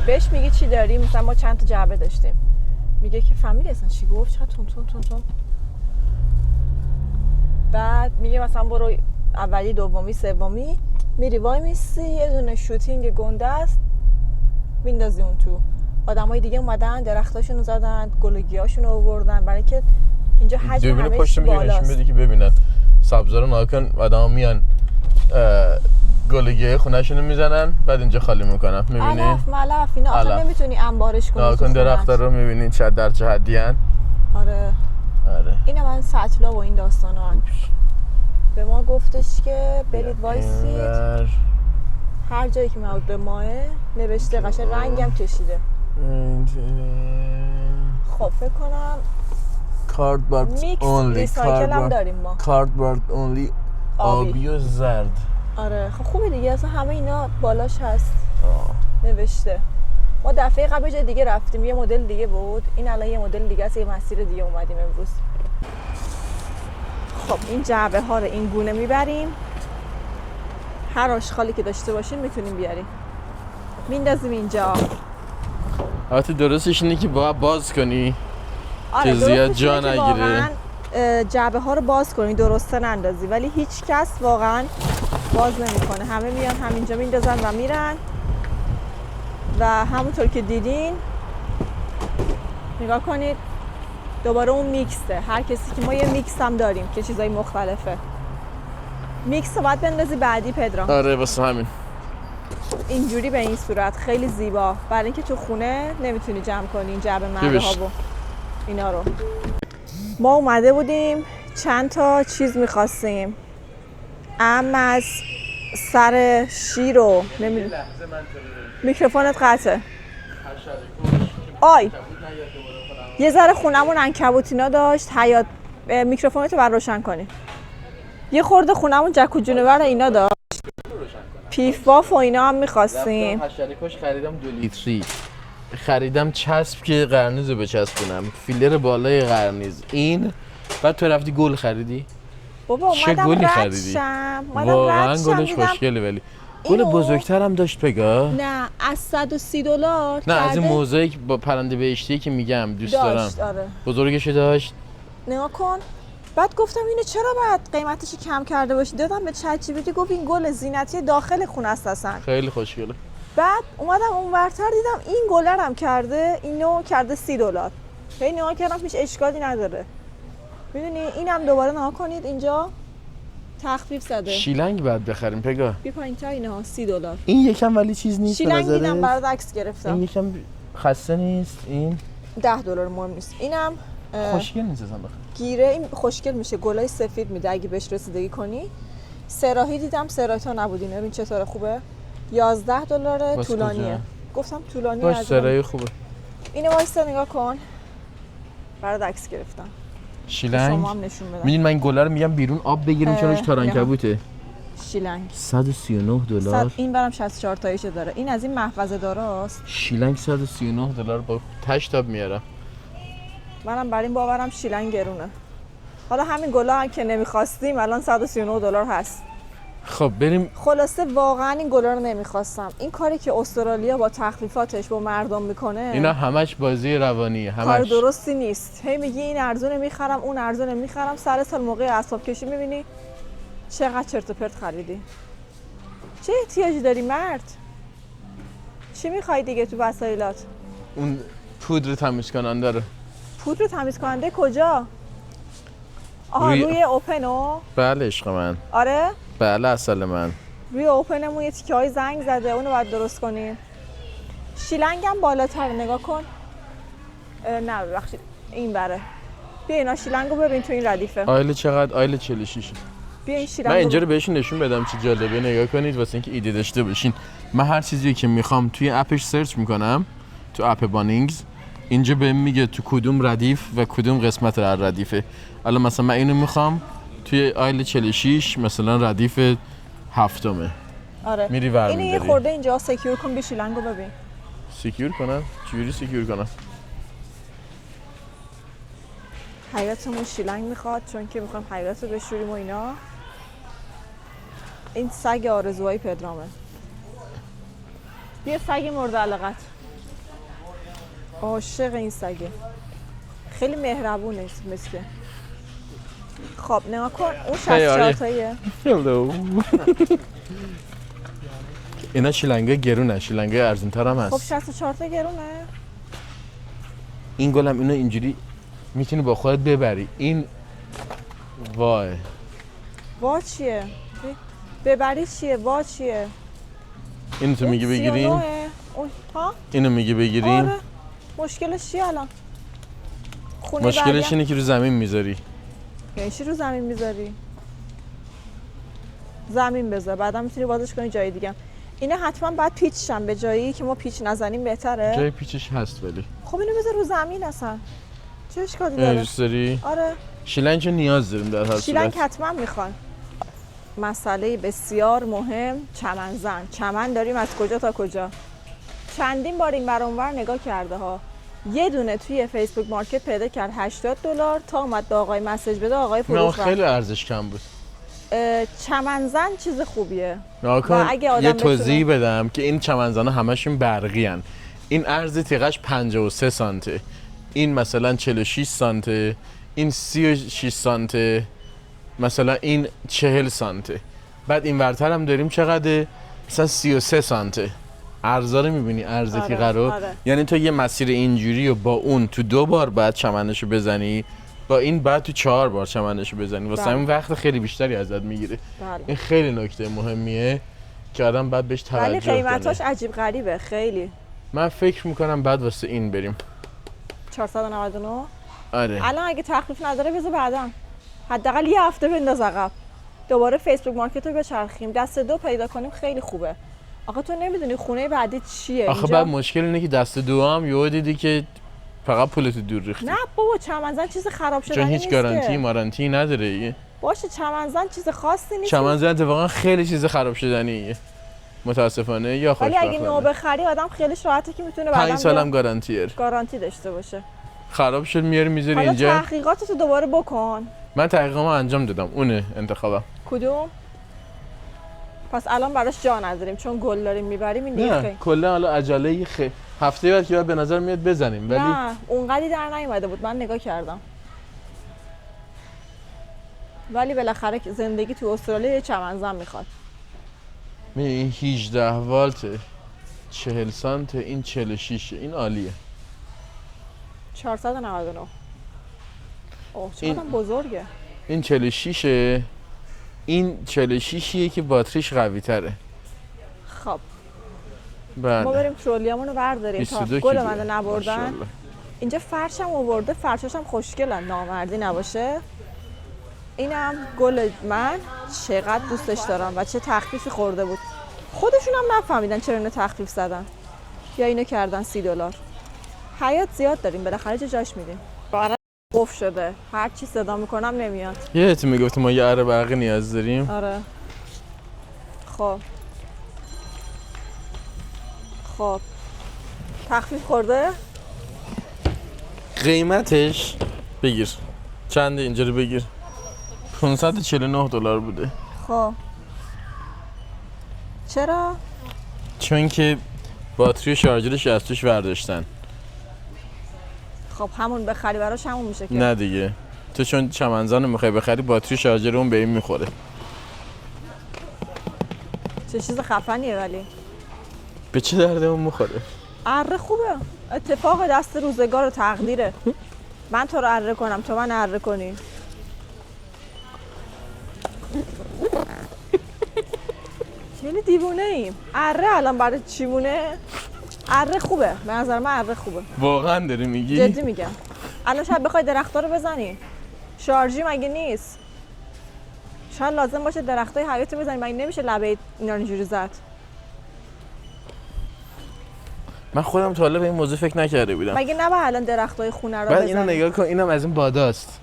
بهش میگه چی داریم؟ مثلا ما چند تا جعبه داشتیم، میگه که فهمیدی اصلا چی گفت؟ چقدر تون. بعد میگه مثلا برو اولی، دومی، سومی، میری وای میسی، یه دونه شوتینگ گنده است میندازی اون تو. آدمای دیگه اومدن درختاشون رو زدن، گلگیاشون رو آوردن، برای که اینجا حجم همه چی بالاست. نشون بدی که ببینن سبزا رو ناکن. آدما میان گلگی خونه‌شون رو میزنن، بعد اینجا خالی میکنن. میبینی علف ملف اینا اصلا نمیتونی انبارش کنی. ناکن درختا رو میبینین چه در چه حدی ان. آره اینا من سطلا و این داستانا هن. به ما گفتش که برید وایسید، هر جایی که مربوط به ماه نوشته، قشنگ رنگم کشیده. خب فکر کنم کاردبورد اونلی، ریسایکل هم داریم ما. کاردبورد اونلی آبی و زرد. آره خب خوبه دیگه، اصلا همه اینا بالاش هست نوشته. ما دفعه قبل جای دیگه رفتیم، یه مدل دیگه بود، این الان یه مدل دیگه است، یه مسیر دیگه اومدیم امروز. خب این جعبه ها رو این گونه میبریم، هر آشغالی که داشته باشیم میتونیم بیاریم، میندازیم اینجا. البته درستش اینه که باز کنی آره که زیاد جا نگیره. جعبه ها رو باز کنی، درسته نندازی، ولی هیچ کس واقعا باز نمیکنه. همه میان همینجا میندازن و میرن و همونطور که دیدین نگاه کنید دوباره اون میکسه. هر کسی که ما یه میکس هم داریم که چیزای مختلفه. میکس رو باید بندازی بعدی پدرام. آره واسه همین اینجوری به این صورت خیلی زیبا، برای اینکه تو خونه نمیتونی جمع کنی این جعبه مرده ها و اینا رو. ما اومده بودیم چند تا چیز میخواستیم، از سر شیر رو نمیدونم. میکروفونت قطعه. آی یه ذره خونمون عنکبوتینا داشت، حیات میکروفونتو بر روشن کنی. یه خورده خونمون جک و جونور اینا داشت، پیف باف و اینا هم میخواستیم. حشره کش خریدم 2 لیتری، خریدم چسب که قرنیز رو بچسبونم، فیلر بالای قرنیز این. بعد تو رفتی گل خریدی؟ بابا چه گلی خریدی؟ واقعا گلش خوشگله، ولی گل بزرگتر هم داشت پگاه. نه از $130 نه از این موزاییک با پرنده بهشتی که میگم دوست داشت. دارم. آره. بزرگشو داشت. نگاه کن. بعد گفتم اینو چرا باید قیمتش کم کرده باشی؟ دادم به چت جی پی تی، گفت این گل زینتی داخل خونه است اصلا. خیلی خوشگله. بعد اومدم اونورتر دیدم این گلر هم کرده، اینو کرده $30. هی نگاه کردم هیچ اشکالی نداره. میدونی اینم دوباره نگاه کنید اینجا تخفیف زده. شیلنگ بعد بخریم پگاه. بی پایین‌تر اینها $30. این یکم ولی چیز نیست به نظرت؟ شیلنگ دیدم برات عکس گرفتم. این یکم خسته نیست. این $10 مهم نیست. اینم خوشگل نیست اصلا بخیر. گیره این خوشگل میشه، گلای سفید میده اگه بهش رسیدگی کنی. سراحی دیدم، سراحی تا نبودین. ببین چطوره خوبه. $11 طولانیه. گفتم طولانی باش از سرای خوبه. اینو وایستا نگاه کن. برات عکس گرفتم. شیلنگ. شما هم نشون بدم. میدین من این گلا رو میگم بیرون آب بگیریم چون روش تارانکبوته. شیلنگ $139. این برام 64 تاییشو داره. این از این محفظه داراست. شیلنگ $139 با تشتاب میارم. منم بر این باورم شیلنگ گرونه. حالا همین گلا هم که نمیخواستیم الان $139 هست. خب بریم. خلاصه واقعا این گلا رو نمیخواستم. این کاری که استرالیا با تخفیفاتش با مردم میکنه اینا همش بازی روانیه، همش کار درستی نیست. هی میگی این ارزونه میخرم اون ارزونه میخرم، سر سال موقع اعصاب کشی میبینی چقدر چرت و پرت خریدی. چه احتیاجی داری مرد؟ چی میخوای دیگه تو وسایلات؟ اون پودر تمیز کننده رو. پودر تمیز کننده کجا؟ آها روی اوپنو؟ بله عشق من. آره؟ بله اصل من. روی اوپنمون یه تیکه های زنگ زده، اونو باید درست کنیم. شیلنگم بالاتر نگاه کن. نه ببخشید این بره. بیا اینا شیلنگو ببین تو این ردیفه. آیل چقدر؟ آیل 46. بیا این شیلنگو. من اینجا رو بهشون نشون بدم چه جالبه، نگاه کنید واسه اینکه ایده داشته باشین. من هر چیزی که میخوام توی اپش سرچ میکنم، تو اپ بانینگز اینجا بهم میگه تو کدوم ردیف و کدوم قسمت ردیفه. الان مثلا من اینو میخوام توی آیل 46 مثلا ردیف 7م. آره. میری ور اینو میداری. یه خورده اینجا سکیور کن، بیا شیلنگو ببین. سکیور کنم؟ چجوری سکیور کنم؟ حیاتمون شیلنگ میخواد چون که میخوایم حیات رو بشوریم و اینا. این سگ آرزوهای پدرامه. بیا سگ مورد علاقت. عاشق این سگه. خیلی مهربونه مثل. خب نگاه کن اون 64 تاییه. هلو. اینا شیلنگای گرونه، شیلنگای ارزون‌تر هم هست. خب 64 تا گرونه. این گلم اینو اینجوری میتونی با خودت ببری. این وای. وا چیه؟ ببری چیه؟ وا چیه؟ اینو تو میگی بگیریم؟ اون ها؟ اینو میگی بگیریم؟ آره. مشکلش چیه الان؟ خونه مشکلش اینه که رو زمین میذاری. یعنی چی رو زمین میذاری؟ زمین بذار بعدا میتونی بازش کنی جای دیگه. اینا حتما باید پیچ شن به جایی که ما پیچ نزنیم بهتره. جای پیچش هست ولی. خب اینو بذار رو زمین اصلا. چه اشکالی داره؟ دوست داری؟ آره. شیلنگ چون نیاز داریم در هر صورت. شیلنگ حتما میخوان. مسئله بسیار مهم چمنزن. چمن داریم از کجا تا کجا. چندین بار این ور اونور نگاه کرده ها. یه دونه توی فیسبوک مارکت پیدا کرد $80 تا اومد به آقای مسیج بده آقای فروش. نه خیلی ارزش کم بود. چمنزن چیز خوبیه. ناکن یه توضیح بتونه... بدم که این چمنزن‌ها همشون برقی هن. این عرض تیغش 53 سانته، این مثلا 46 سانته، این 36 سانته، مثلا این 40 سانته. بعد این ورتر هم داریم چقدر؟ مثلا 33 سانته. عرضا رو می‌بینی عرض تیغ رو؟ آره. یعنی تو یه مسیر اینجوری و با اون تو 2 بار بعد چمنشو بزنی، با این بعد تو 4 بار چمنشو بزنی. واسه همین وقت خیلی بیشتری ازت میگیره. این خیلی نکته مهمیه که آدم باید بهش توجه کنه. ولی قیمتاش عجیب غریبه خیلی. من فکر میکنم بعد واسه این بریم 499. آره الان اگه تخفیف نداره بذار بعدا. حداقل یه هفته بنداز عقب. دوباره فیسبوک مارکت رو بچرخیم. دست دو پیدا کنیم خیلی خوبه. آخه تو نمیدونی خونه بعدی چیه. آخه بعد مشکل اینه که دست دو هم یهو دیدی که فقط پولت دور ریختی. نه بابا چمنزن چیز خراب شدنی چون نیست. هیچ گارانتی مارانتی نداره. باشه چمنزن چیز خاصی نیست. چمنزن اتفاقا خیلی چیز خراب شدنیه. متاسفانه یا خوشبختانه. ولی اگه نو بخری آدم خیلیش راحته که میتونه بعداً 5 سالم گارانتی داشته باشه. خراب شد میاری میذاری حالا اینجا. تحقیقاتتو دوباره بکن. من تحقیقامو انجام دادم، اونه انتخابم. کدوم؟ پس الان براش جا نداریم چون گل داریم میبریم این دیگه. نه کلا حالا عجله هفته بعد که بعد به نظر میاد بزنیم، ولی نه اونقدی در نیومده بود، من نگاه کردم. ولی بالاخره زندگی تو استرالیا یه چمنزن میخواد. این 18 والته 40 سانته، این 46، این عالیه. 499. اوه چقدر بزرگه. این 46ه، این 46یه که باتریش قوی تره. خب بله. ما بریم ترولیامون رو برداریم تا گل منو نبردن. اینجا فرشم آورده، فرشاش هم خوشگلن، نامردی نباشه. اینم گل من، چقدر دوستش دارم و چه تخفیفی خورده بود. خودشون هم نفهمیدن چرا اینو تخفیف زدن. یا اینو کردن $30. حیات زیاد داریم، بالاخره جاش میدیم. برای قفل شده، هر چی صدا میکنم نمیاد. یادت میگفت ما یه اره برقی نیاز داریم. آره. خب تخفیف خورده؟ قیمتش بگیر چنده اینجا رو بگیر. $549 بوده. خب چرا؟ چون که باتری و شارژرش از توش برداشتن. خب همون بخری براش همون میشه که. نه دیگه، تو چون چمنزان میخوای بخری باتری و شارژر اون به این میخوره. چه چیز خفنیه ولی. به چه درده اون میخوره؟ اره خوبه، اتفاق دست روزگار و تقدیره. من تو رو اره کنم، تو من اره کنی. یعنی دیوونه ایم. اره الان برای چی مونه؟ اره خوبه، به نظر من اره خوبه. واقعا داری میگی؟ جدی میگم. الان شاید بخوای درختا رو بزنی، شارژی مگه نیست؟ شاید لازم باشه درختای حیاتی بزنی، مگه نمیشه لبه اینا رو اینجوری زد؟ من خودم تا حالا به این موضوع فکر نکرده بودم. مگه نباید الان درختای خونه رو بعد بزنی؟ اینو نگاه کن، اینم از این باداست.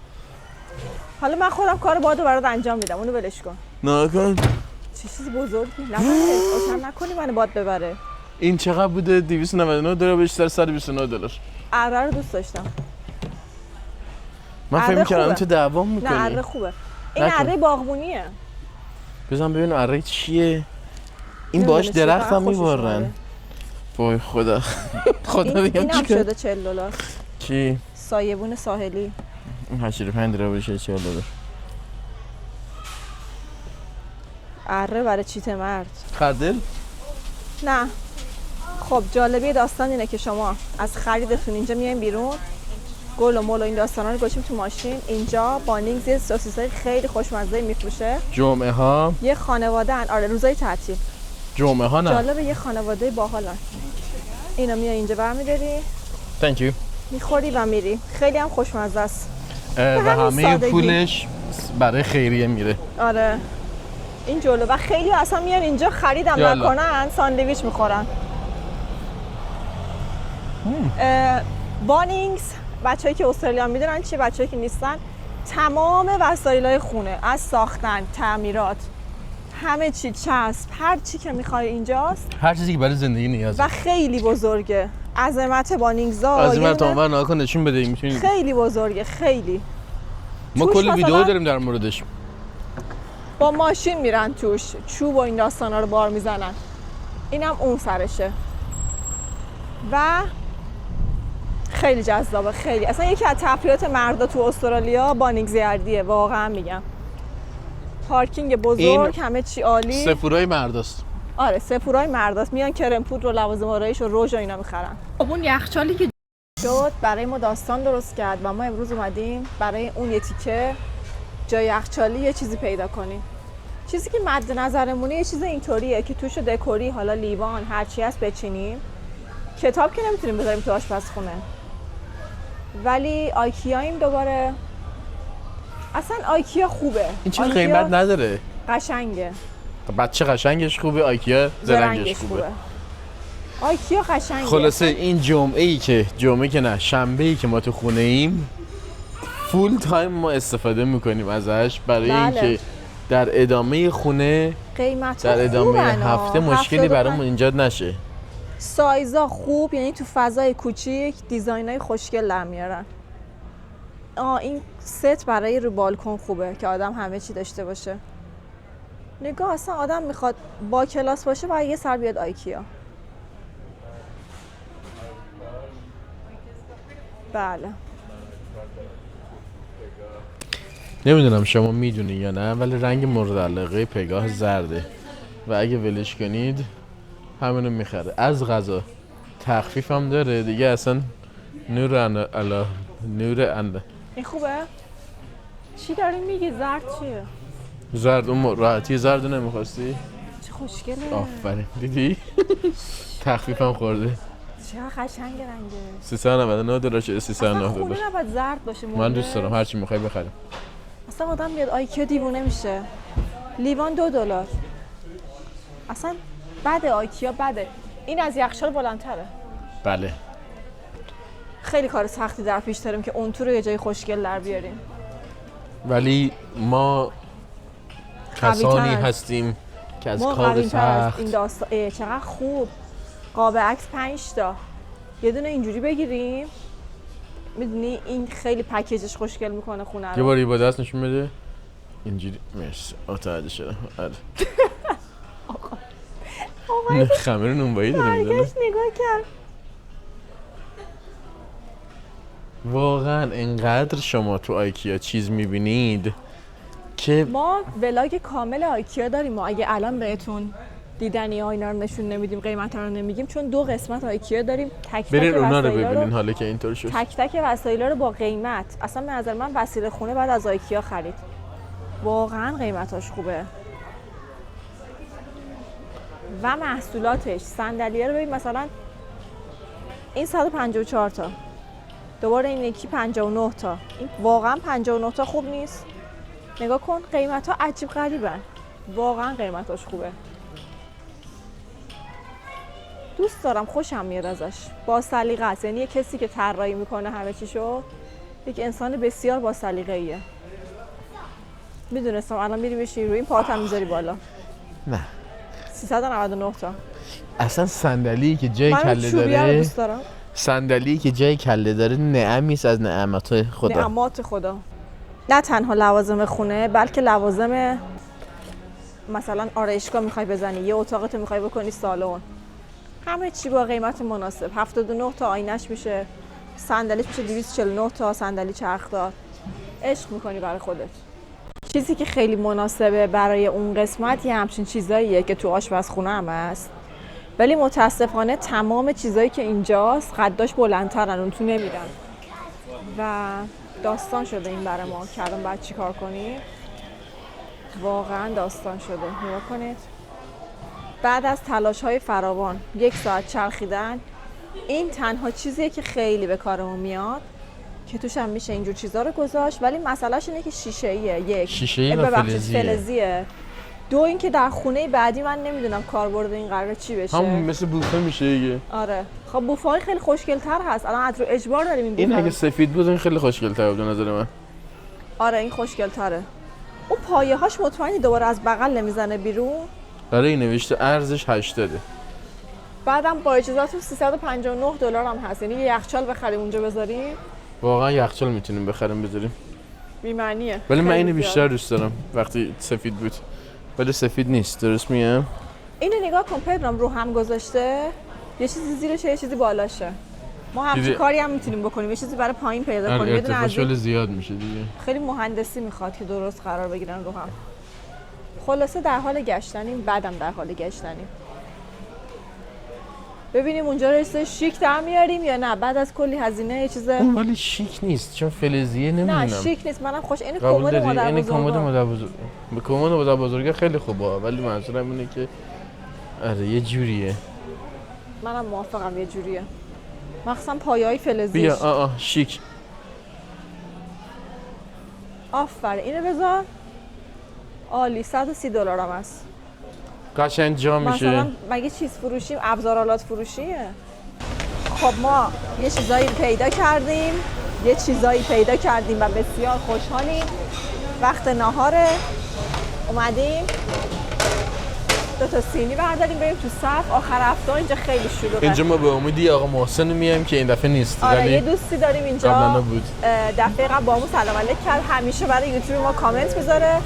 حالا من خودم کار بادو برات انجام میدم، اونو ولش کن. نگاه کن چه چیز بزرگی. اوشن نکنی منو باد ببره. این چقدر بوده؟ $299 بهش سر $129. اره رو دوست داشتم. من فکر اره می‌کردم خوبه. تو دعوام می‌کنی. نه اره خوبه. این نکن. اره باغبونیه. بزن ببین اره چیه. این باش نمی‌دونم، درخت هم چقدر خوشش میبارن. اومده. وای خدا. خدا این بگم هم چیکار. شده $40. چی؟ سایبون ساحلی. این $85 بشه $40. اره برای چیت مرد. خردل؟ نه. خب جالبی داستان اینه که شما از خریدتون اینجا میایم بیرون، گل و مول و این داستانا رو گذاشتیم تو ماشین. اینجا بانینگز یه سوسیسای خیلی خوشمزه میفروشه. جمعه ها؟ یه خانواده ان، آره روزای تعطیل. جمعه ها نه. جالبه، یه خانواده باحالن. اینا میای اینجا برمی‌داری، Thank you. میخوری و میری. خیلی هم خوشمزه است. و همین همه سادگی. پولش برای خیریه میره. آره این جلو. و خیلی اصلا میان اینجا خریدم یالا. نکنن ساندویچ میخورن. بانینگز بچه‌ای که استرالیا میدونن چیه، بچه‌ای که نیستن، تمام وسایل‌های خونه، از ساختن، تعمیرات، همه چی، چسب، هر چی که میخوای اینجاست هر چیزی که برای زندگی نیازه. و خیلی بزرگه. عظمت بانینگزا از این یه ور تا دونه اون ور نگاه کن، نشون بده میتونید. خیلی بزرگه، خیلی. ما توش کلی ویدیو مثلا داریم در موردش. با ماشین میرن توش، چوب و این داستانا رو بار میزنن. اینم اون سرشه و خیلی جذابه. خیلی اصلا یکی از تفریحات مردا تو استرالیا بانینگز یاردیه، واقعا میگم. پارکینگ بزرگ، همه چی عالی. سفورای مرداست. آره سفورای مرداست، میان کرم پودر و لوازم آرایش و رژ و اینا میخرن. خب اون یخچالی که شد برای ما داستان درست کرد و ما امروز اومدیم برای اون یه تیکه جای یخچالی یه چیزی پیدا کنیم. چیزی که مد نظرمونه یه چیز اینطوریه که توش دکوری، حالا لیوان، هر چی هست بچینیم. کتاب که نمیتونیم بذاریم تو آشپزخونه. ولی آیکیاییم دوباره. اصلا آیکیا خوبه. این چه آیکیا قیمت نداره. قشنگه. بچه قشنگش خوبه، آیکیا زرنگش خوبه. آیکیا قشنگه. خلاصه این جمعه که نه، شنبه ای که ما تو خونه ایم، فول تایم ما استفاده میکنیم ازش برای بله. اینکه در ادامه خونه، قیمت در ادامه خوبن ها. هفته مشکلی 75. برامون ایجاد نشه. سایزا خوب، یعنی تو فضای کوچیک دیزاینای خوشگل در میارن. این ست برای رو بالکن خوبه که آدم همه چی داشته باشه. نگاه اصلا آدم میخواد با کلاس باشه باید یه سر بیاد آیکیا. بله. نمیدونم شما میدونی یا نه، ولی رنگ مورد علاقه پگاه زرده و اگه ولش کنید همینو میخره. از غذا تخفیف هم داره دیگه، اصلا نور اند. این خوبه؟ چی داری میگی؟ زرد چیه؟ زرد، اون راحتی زرد نمیخواستی؟ چه خوشگله. آفرین دیدی؟ تخفیف هم خورده. چه قشنگ رنگه. $399 شده $309. اصلا خونه نباید زرد باشه. من دوست دارم هرچی میخوای بخریم. اصلا آدم میاد آیکیا دیوونه میشه. لیوان $2. اصلا بده آیکیا بده. این از یخچال بلندتره. بله. خیلی کار سختی در پیش داریم که اون تو رو یه جای خوشگل در بیاریم. ولی ما کسانی قوی‌ترن. هستیم که از ما کار قوی‌تر از سخت این داستان. چقدر خوب. قاب عکس 5 تا. یه دونه اینجوری بگیریم. میدونی این خیلی پکیجش خوشگل میکنه خونه یه رو. باری با دست نشون بده. اینجوری مرسی. متوجه شدم. آره. آقا خمیر نونوایی داره میزنه. برگشت نگاه کرد. واقعا انقدر شما تو آیکیا چیز میبینید که ما ولاگ کامل آیکیا داریم. ما اگه الان بهتون دیدنی ها اینا رو نشون نمیدیم، قیمت ها رو نمیگیم، چون 2 قسمت آیکیا داریم. تک تک برین اونا رو وسایلا ببینین حالا که اینطور شد. تک تک وسایل رو با قیمت. اصلا به نظر من وسیله خونه بعد از آیکیا خرید. واقعا قیمتاش خوبه. و محصولاتش. صندلیه رو ببین، مثلا این 154 تا. دوباره این یکی 59 تا. این واقعا 59 تا خوب نیست. نگاه کن قیمت ها عجیب غریبن. واقعا قیمتاش خوبه. دوست دارم، خوشم میاد ازش. با سلیقه است. یعنی یه کسی که طراحی میکنه همه چیشو، یک انسان بسیار با سلیقه ایه. میدونستم الان میری بشی روی این پاتم میذاری بالا. نه 399 تا. اصلا صندلی که جای من کله چوبیه رو داره، دوست دارم. صندلی که جای کله داره نعمی است از نعمت خدا. نعمات خدا. نه تنها لوازم خونه، بلکه لوازم مثلا آرایشگاه میخوای بزنی، یه اتاقت میخوای بکنی سالن، همه چی با قیمت مناسب. 79 تا آینش میشه، صندلیش میشه 249 تا، صندلی چرخدار. عشق میکنی برای خودت. چیزی که خیلی مناسبه برای اون قسمت یه همچین چیزاییه که تو آشپزخونه هم هست، ولی متاسفانه تمام چیزایی که اینجاست قداش بلندترن، اون تو نمیرن و داستان شده این برای ما که الان باید چی کار کنیم. واقعا داستان شده. نگاه کنید بعد از تلاش‌های فراوان 1 ساعت چرخیدن، این تنها چیزیه که خیلی به کارمون میاد که توش هم میشه اینجور چیزا رو گذاشت. ولی مسئلهش اینه که شیشه‌ایه. یک شیشه‌ای و فلزیه. فلزیه. 2 اینکه در خونه بعدی من نمیدونم کاربرد این قراره چی بشه. هم مثل بوفه میشه دیگه. آره خب بوفه‌های خیلی خوشگل‌تر هست. الان از رو اجبار داریم این این بوفه. اگه سفید بود این خیلی خوشگل‌تر بود به نظر من. آره این خوشگل‌تره. اون پایه‌هاش مطمئنی دوباره از بغل نمیزنه بیرون؟ برای این نوشته ارزش 80. بعدم با اجازهتون 359 دلار هم هست. یعنی یه یخچال بخریم اونجا بذاریم. واقعا یخچال میتونیم بخریم بذاریم. بی‌معنیه. ولی من خیلی اینو زیاد. بیشتر دوست دارم وقتی سفید بود. ولی سفید نیست، درست میگم؟ اینو نگاه کن پدرام، رو هم گذاشته. یه چیزی زیرشه یه چیزی بالاشه. ما همچین دیدی؟ کاری هم میتونیم بکنیم. یه چیزی برای پایین پیدا کنیم. یه دونه از ارتفاعش این ولی زیاد میشه دیگه. خیلی مهندسی میخواد که درست قرار بگیرن رو هم. خلاصه در حال گشتنیم، بعدم در حال گشتنیم. ببینیم اونجا رو یه شیک در میاریم یا نه بعد از کلی هزینه یه چیز. اون ولی شیک نیست چون فلزیه نه نمیدونم. شیک نیست. منم خوش این قبول کمد داری؟ مادر این کمد بزرگا. مادر بزرگ. به کمد مادر بزرگه خیلی خوبه ولی منظورم اینه که آره یه جوریه. منم موافقم یه جوریه. مخصوصا پایه‌های فلزیش. بیا شیک. آفرین اینو بذار. عالی. 130 دلار هم هست. قشنگ جا میشه. مثلا مگه چیز فروشیم؟ ابزارآلات فروشیه. خب ما یه چیزایی پیدا کردیم و بسیار خوشحالیم. وقت ناهاره. اومدیم 2 تا سینی برداریم بریم تو صف. آخر هفته اینجا خیلی شلوغه. اینجا ما به امیدی آقا محسن میایم که این دفعه نیست. آره یه دوستی داریم اینجا. قبلا بود. دفعه قبل با همون سلام علیک کرد. همیشه برای یوتیوب ما کامنت میذاره.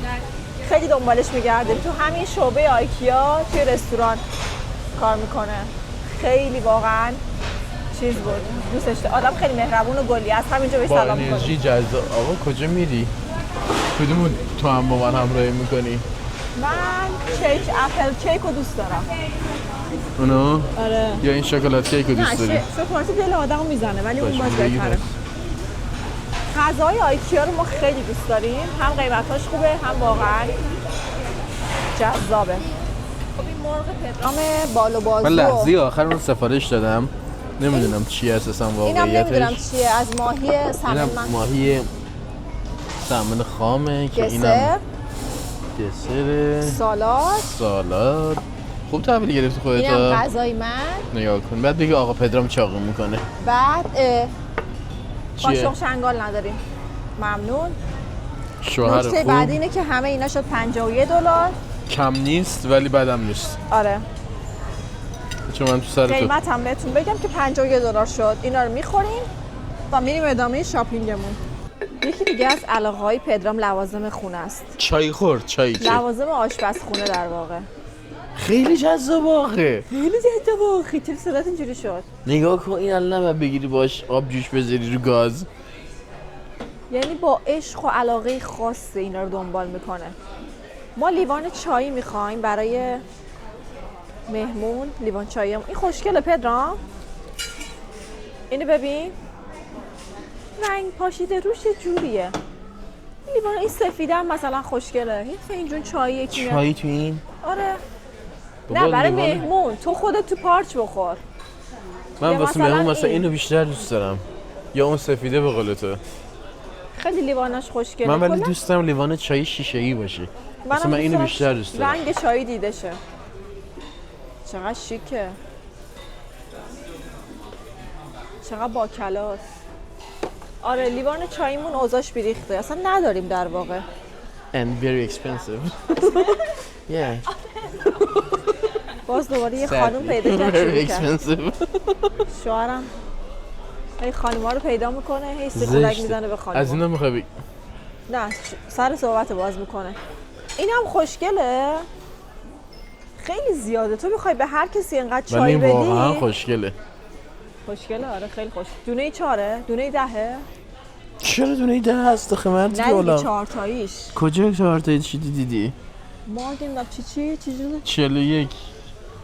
خیلی دنبالش میگردیم. تو همین شعبه آیکیا توی رستوران کار میکنه. خیلی واقعا چیز بود. دوستش داشت. آدم خیلی مهربون و گلی است. همینجا بهش با سلام انرژی میکنیم. جذاب. آقا کجا میری؟ کدومو تو هم با من همراهی میکنی؟ من کیک اپل کیک رو دوست دارم. اونو؟ آره. یا این شکلات کیک رو نه دوست داری؟ شکلاتی دل آدمو میزنه ولی اون باشه، باز بگی بهتره. پس. غذای آیکیا رو ما خیلی دوست داریم. هم قیمتاش خوبه هم واقعا جذابه. خب این مرغ پدرام بال و بازو. من لحظه آخر اون سفارش دادم. نمیدونم چی اساسا اینم نمیدونم واقعیتش. چیه. از ماهی سمن اینم من ماهی سمن خامه که دسر اینم دسر سالاد سالاد خوب تحویل گرفتی خودت. اینم غذای من. نگاه کن بعد بگی آقا پدرام چاقو میکنه. بعد چیه؟ قاشق چنگال نداریم. ممنون. شوهر نکته خوب. بعد اینه که همه اینا شد $51. کم نیست ولی بدم نیست. آره. چون من تو سر تو قیمت هم بهتون بگم که $51 شد. اینا رو میخوریم و میریم ادامه شاپینگمون. یکی دیگه از علاقه‌های پدرام لوازم خونه است. چای خورد چای چه؟ لوازم آشپزخونه در واقع. خیلی جذاب آخه. خیلی جذاب. خیلی صدات اینجوری شد. نگاه کن این الان بگیری باش آب جوش بذاری رو گاز. یعنی با عشق و علاقه خاص اینا رو دنبال میکنه. ما لیوان چایی میخوایم برای مهمون. لیوان چایی هم. این خوشگله پدرام. اینو ببین. رنگ پاشیده روش یه جوریه. این لیوان این سفیده هم مثلا خوشگله. این فنجون چایی یکی چای تو این؟ آره. بابا نه برای لیوان- مهمون. تو خودت تو پارچ بخور. من یا واسه مثلا مهمون مثلا این. اینو بیشتر دوست دارم. یا اون سفیده به قول تو. خیلی لیواناش خوشگله. من ولی کلا دوست دارم لیوان چای شیشه‌ای باشه. مثلا من اینو بیشتر دوست دارم. رنگ چایی دیده شه. چقدر شیکه. چقدر با کلاس. آره لیوان چاییمون اوضاعش بیریخته. اصلا نداریم در واقع. And very expensive. Yeah. باز دوباره یه خانم پیدا کرد. Very شروع کرد. expensive. شوهرم هی خانوما رو پیدا میکنه. هی سیخونک میزنه به خانوما. از اینا میخوای بگی؟ نه سر صحبت باز میکنه. این هم خوشگله. خیلی زیاده. تو میخوای به هر کسی اینقدر ولی چای این بدی؟ واقعا خوشگله. خوشگله آره خیلی خوش. دونه 4 دونه 10. چرا دونه 10 هست آخه من نه دیگه دیگه 4 تاییش. کجا 4 تا چی دیدی؟ ما نمیدونم چی 41.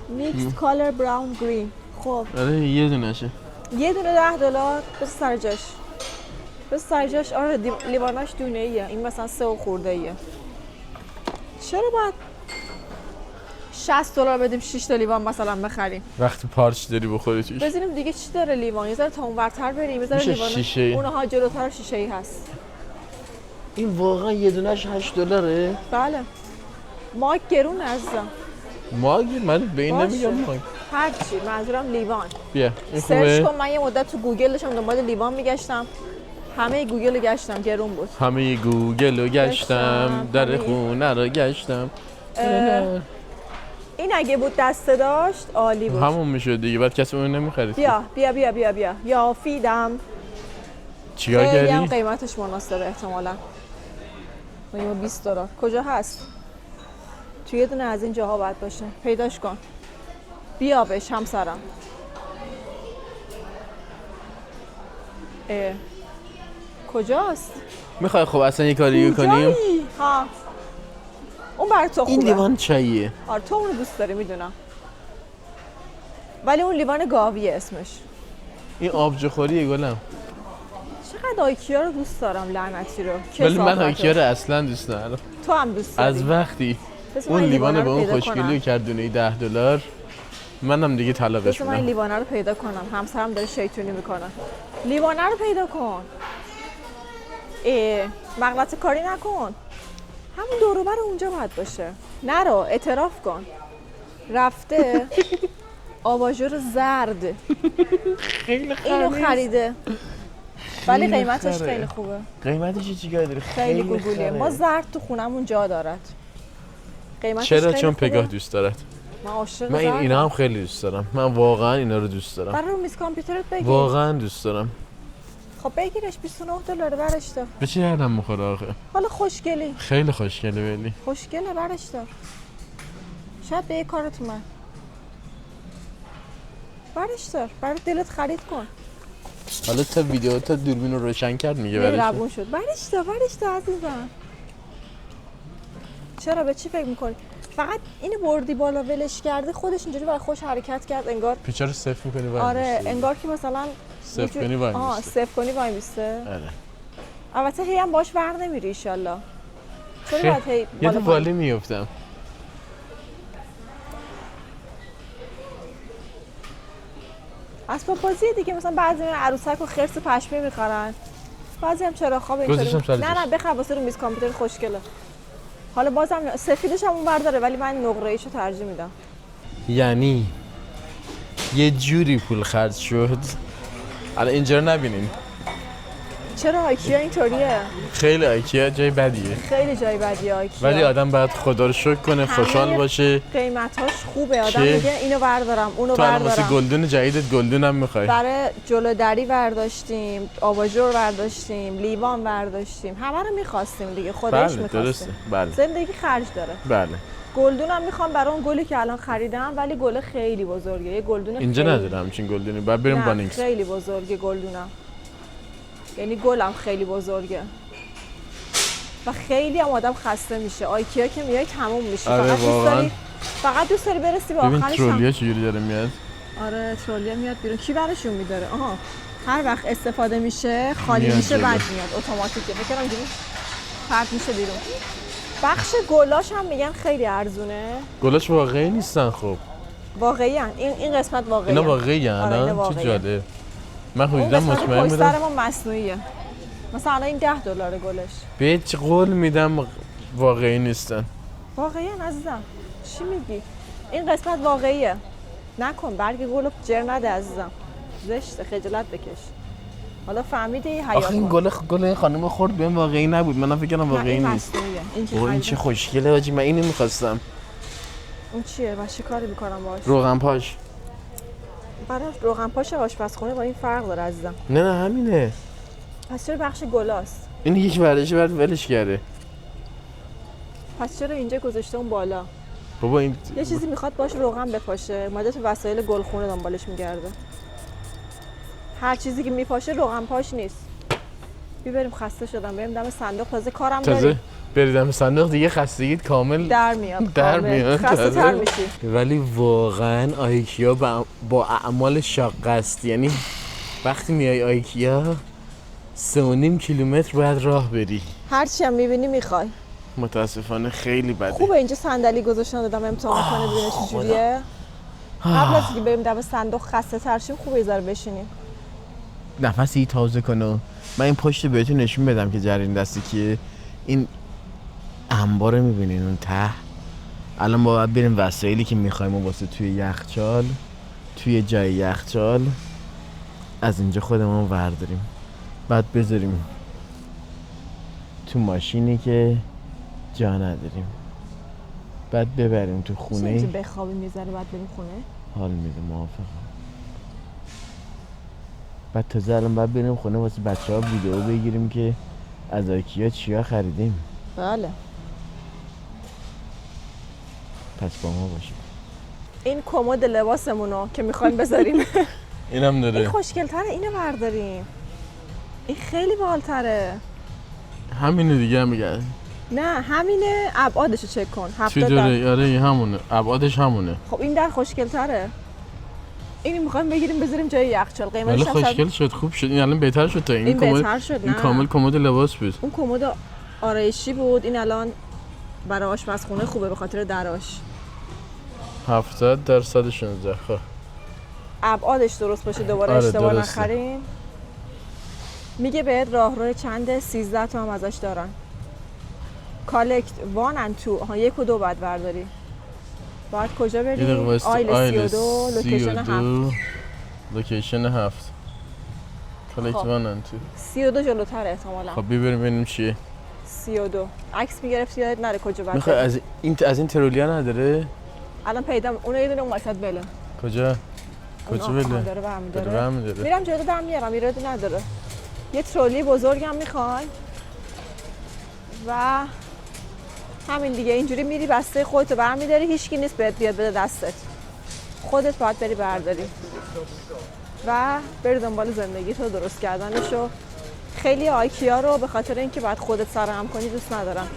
میکس کالر براون گرین. خب آره یه دونه شه. یه دونه $10 بس سر جاش. بس سر جاش. آره لیواناش دونه ایه. این مثلا 3 خورده ایه. چرا باید $60 بدیم 6 تا لیوان مثلا بخریم؟ وقتی پارچ داری بخوری توش. بزنیم دیگه چی داره لیوان؟ یه ذره تا اونورتر بریم. یه ذره میشه لیوان شیشه‌ای. اونها جلوتر شیشه‌ای هست. این واقعا یه دونهش $8. بله. ماک گرون عزیزم. ماگ من به این باشه. نمیگم ماگ. هرچی منظورم لیوان. بیا این سرچ خوبه. کن. من یه مدت تو گوگل داشتم دنبال لیوان میگشتم. همه گوگل رو گشتم گرون بود. همه گوگل رو گشتم در همه. خونه رو گشتم. این اگه بود دسته داشت عالی بود. همون میشد دیگه بعد کسی اون نمیخرید. بیا یافیدم. چیکار خیلی هم کردی؟ قیمتش مناسبه احتمالاً. این $20. کجا هست؟ توی یه دونه از این جاها باید باشه. پیداش کن. بیا بش همسرم. کجاست؟ میخوای خب اصلا یه کاری کنیم؟ کجایی؟ ها. اون برای تو خوبه. این لیوان چاییه. آره تو اونو دوست داری میدونم. ولی اون لیوان گاویه اسمش. این آبجو خوریه گلم. چقدر آیکیا رو دوست دارم لعنتی رو. ولی من کثافته. آیکیا رو اصلا دوست ندارم. تو هم دوست داری. از وقتی بس اون من لیوانه به رو اون پیدا خوشگلی کنم. کرد دونه $10 منم دیگه طلاقش بس من این میدم. لیوانه رو پیدا کنم. همسرم داره شیطونی میکنه. لیوانه رو پیدا کن. مغلطه کاری نکن. همون دور و بر اونجا باید باشه. نرو اعتراف کن. رفته آباژور زرد خیلی اینو خریده. ولی خیلی قیمتش خره. خیلی خوبه. قیمتش چیکار داره؟ خیلی گوگلیه. ما زرد تو خونمون جا دارد. قیمتش چرا؟ خیلی چون خوبه. پگاه دوست دارد. من عاشق من زردم. اینا هم خیلی دوست دارم. من واقعا اینا رو دوست دارم. برای رو میز کامپیوترت بگیر. واقعا دوست دارم. خب بگیرش $29 برش دار. به چی دردم میخوره آخه؟ حالا خوشگلی. خیلی خوشگله ولی. خوشگله برش دار. شاید به یه کارت اومد. برش دار. برای دلت خرید کن. حالا تا ویدیو تا دوربین رو روشن کرد میگه برش. مهربون شد. برش دار عزیزم. چرا به چی فکر میکنی؟ فقط اینو بردی بالا ولش کرده خودش اینجوری برای خوش حرکت کرد انگار. پیچا رو صفر میکنی وای آره میسته. انگار که مثلا صفر کنی وای میسته. صفر کنی وای میسته. آره. البته هی هم باش ور نمیری ان شاءالله. چرا باید هی یه بالا تو بالی میافتم. اسباب بازی دیگه مثلا بعضی عروسک و خرس پشمی میخرن. بعضی هم چرا خواب گذاشتم اینطوری. سر نه بخر واسه رو میز کامپیوتر خوشگله. حالا بازم سفیدش هم اون برداره ولی من نقره ایشو ترجیح میدم. یعنی یه جوری پول خرج شد. الان اینجا رو نبینین. چرا آیکیا اینطوریه؟ خیلی آیکیا جای بدیه. خیلی جای بدیه آیکیا. ولی آدم باید خدا رو شکر کنه، خوشحال باشه. قیمتاش خوبه. آدم میگه اینو بردارم، اونو تو الان واسه بردارم. گلدون جدیدت گلدون هم میخوای؟ برای جلو دری برداشتیم، آباژور برداشتیم، لیوان برداشتیم. همه رو می‌خواستیم دیگه. خودش بله می‌خواستیم. درسته. بله. زندگی خرج داره. بله. گلدونم میخوام برای اون گلی که الان خریدم، ولی گل خیلی بزرگه. یه گلدون اینجا خیلی... نداره همچین گلدونی. بعد بریم نه، بانیکس. خیلی بزرگه گلدونم. یعنی گلم خیلی بزرگه. و خیلی هم آدم خسته میشه. آیکیا که میای تموم میشه. آره واقعا. فقط دوست داری برسی به ببین آخرش. ترولیا چجوری داره میاد. آره ترولیا میاد بیرون. کی براشون میداره؟ آها. هر وقت استفاده میشه خالی میاد میشه جلو. بعد میاد اتوماتیکه. فکر کنم اینجوری پرت میشه بیرون. بخش گلاش هم میگن خیلی ارزونه. گلاش واقعی نیستن خب. واقعی ان. این قسمت واقعی. اینا واقعی ان. آره اینا چه واقعی. جالب. من اون حدودا قسمت مطمئن پشت بودم سر ما مصنوعیه. مثلا این $10 گلش. بهت قول میدم واقعی نیستن. واقعی ان عزیزم. چی میگی؟ این قسمت واقعیه. نکن برگ گلو جر نده عزیزم. زشته خجالت بکش. حالا فهمیدی حیا آخه این کن. گل این خانم خورد بهم واقعی نبود. منم فکر کردم واقعی این نیست. مصنوعیه. این که این چه خوشگله حاجی. من اینو می‌خواستم. اون چیه؟ من چه کاری میکنم باهاش؟ روغن پاش. برای روغن پاش آشپزخونه با این فرق داره عزیزم. نه همینه. پس چرا بخش گلاست؟ این یک برداشت بعد ولش کرده. پس چرا اینجا گذاشته اون بالا؟ بابا این یه چیزی میخواد باش روغن بپاشه. اومده تو وسایل گلخونه دنبالش میگرده. هر چیزی که میپاشه روغن پاش نیست. بریم خسته شدم. بریم دم صندوق. تازه کارم داریم. بریدم صندوق دیگه خستگیت کامل در میاد. در میاد. خسته تر میشی. ولی واقعا آیکیا با اعمال شاق است. یعنی وقتی میای آیکیا 3.5 کیلومتر باید راه بری. هرچی هم میبینی میخوای. متاسفانه خیلی بده. خوبه اینجا صندلی گذاشتن دادم امتحان کنه ببینه چجوریه. قبل از اینکه بریم دم صندوق خسته تر شیم خوبه یه ذره بشینیم. نفسی تازه کنه. من این پشت بهتون نشون بدم که جرین دستی که این انبار رو میبینین اون ته. الان باید بریم وسایلی که میخوایم واسه توی یخچال، توی جای یخچال از اینجا خودمون ورداریم، بعد بذاریم تو ماشینی که جا نداریم، بعد ببریم تو خونه. اینجا بخوابیم یه ذره بعد بریم خونه. حال میده. موافقم. بعد تازه الان باید بریم خونه واسه بچه‌ها ویدیو بگیریم که از آیکیا چیا خریدیم. بله. پس با ما باشیم. این کمد لباسمونو که میخوایم بذاریم. اینم این داره. خوشگل‌تره اینو برداریم. این خیلی بالتره. همینه دیگه هم میگن. نه همینه. ابعادشو چک کن. 70 در. چجوری؟ آره این همونه. ابعادش همونه. خب این در خوشگل‌تره. اینو میخوایم بگیریم بذاریم جای یخچال. ولی قیمتش خوشگل شد. خوب شد. این الان بهتر شد تا این. این کمد بهتر شد. این نه. کامل کمد لباس بود. اون کمد آرایشی بود. این الان برای آشپزخونه خوبه به خاطر دراش. 70 در 116. خب ابعادش درست باشه دوباره آره اشتباه درسته. نخریم. میگه بهت راهرو چنده 13 تا هم ازش دارن. کالکت 1 and 2. آها 1 و 2 بعد برداری. باید کجا یه دقیقه بریم؟ واسه آیل 32 لوکیشن 7. لوکیشن 7. کالکت خب. 1 and 2. 32 جلوتر احتمالاً. خب بریم ببینیم چیه. 32. عکس میگرفتی یادت نره کجا بعد. میخوای بریم. از این ترولیا نداره؟ الان پیدا اون یه دونه اون وسط بله. کجا؟ کجا اون بله؟ داره برمی داره داره. برمی داره. میرم جلو در میارم ایرادی نداره. یه ترولی بزرگم میخوای و همین دیگه. اینجوری میری بسته خودتو برمیداری. هیچکی نیست بهت بیاد بده دستت. خودت باید بری برداری و بری دنبال زندگی تو درست کردنشو. خیلی آیکیا رو به خاطر اینکه باید خودت سرهم کنی دوست ندارم،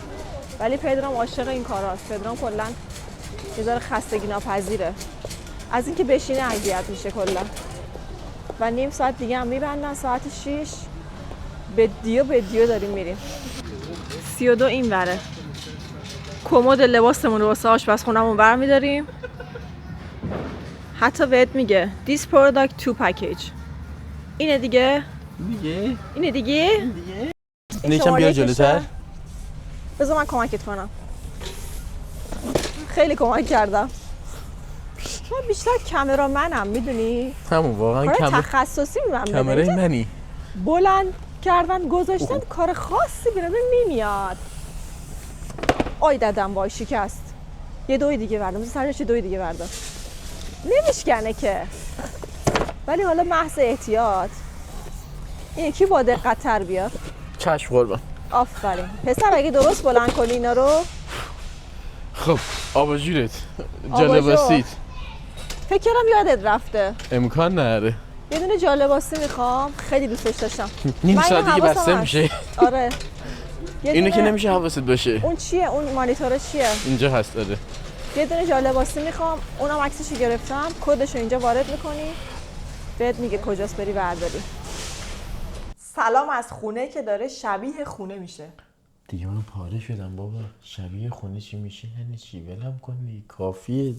ولی پدرام عاشق این کاراست. پدرام کلا یه ذره خستگی ناپذیره از اینکه بشینه، اذیت میشه کلا. و نیم ساعت دیگه هم میبندن، ساعت 6 به دیو داریم میریم. 32 این وره. کمد لباسمون رو واسه آشپزخونه‌مون برمی‌داریم. حتی بهت میگه This product 2 package. اینه دیگه. اینه دیگه. نیکم بیا جلوتر. بذار من کمکت کنم. خیلی کمک کردم. من بیشتر کامرامنم میدونی؟ همون واقعا کار تخصصی من کامرای منی. بلند کردن گذاشتن کار خاصی به من نمیاد. آی دادم وای شکست. یه دوی دیگه بردم سرش دوی دیگه بردم نمیشکنه که، ولی حالا محض احتیاط این یکی با دقت تر بیاد. چشم قربان. آفرین پسر، اگه درست بلند کنی اینا رو. خب آباژورت جالباستیت فکر کردم یادت رفته. امکان نداره. یه دونه جالباسی میخوام، خیلی دوستش داشتم. نیم ساعت دیگه بسته میشه. آره اینو که نمیشه حواست باشه. اون چیه؟ اون مانیتور چیه؟ اینجا هست. داره یه دونه جالباسی میخوام، اونم عکسشو گرفتم، کدشو اینجا وارد میکنی بهت میگه کجاست بری برداری. سلام از خونه که داره شبیه خونه میشه. دیگه من پاره شدم بابا. شبیه خونه چی میشه یعنی چی؟ ولم کنی کافیه.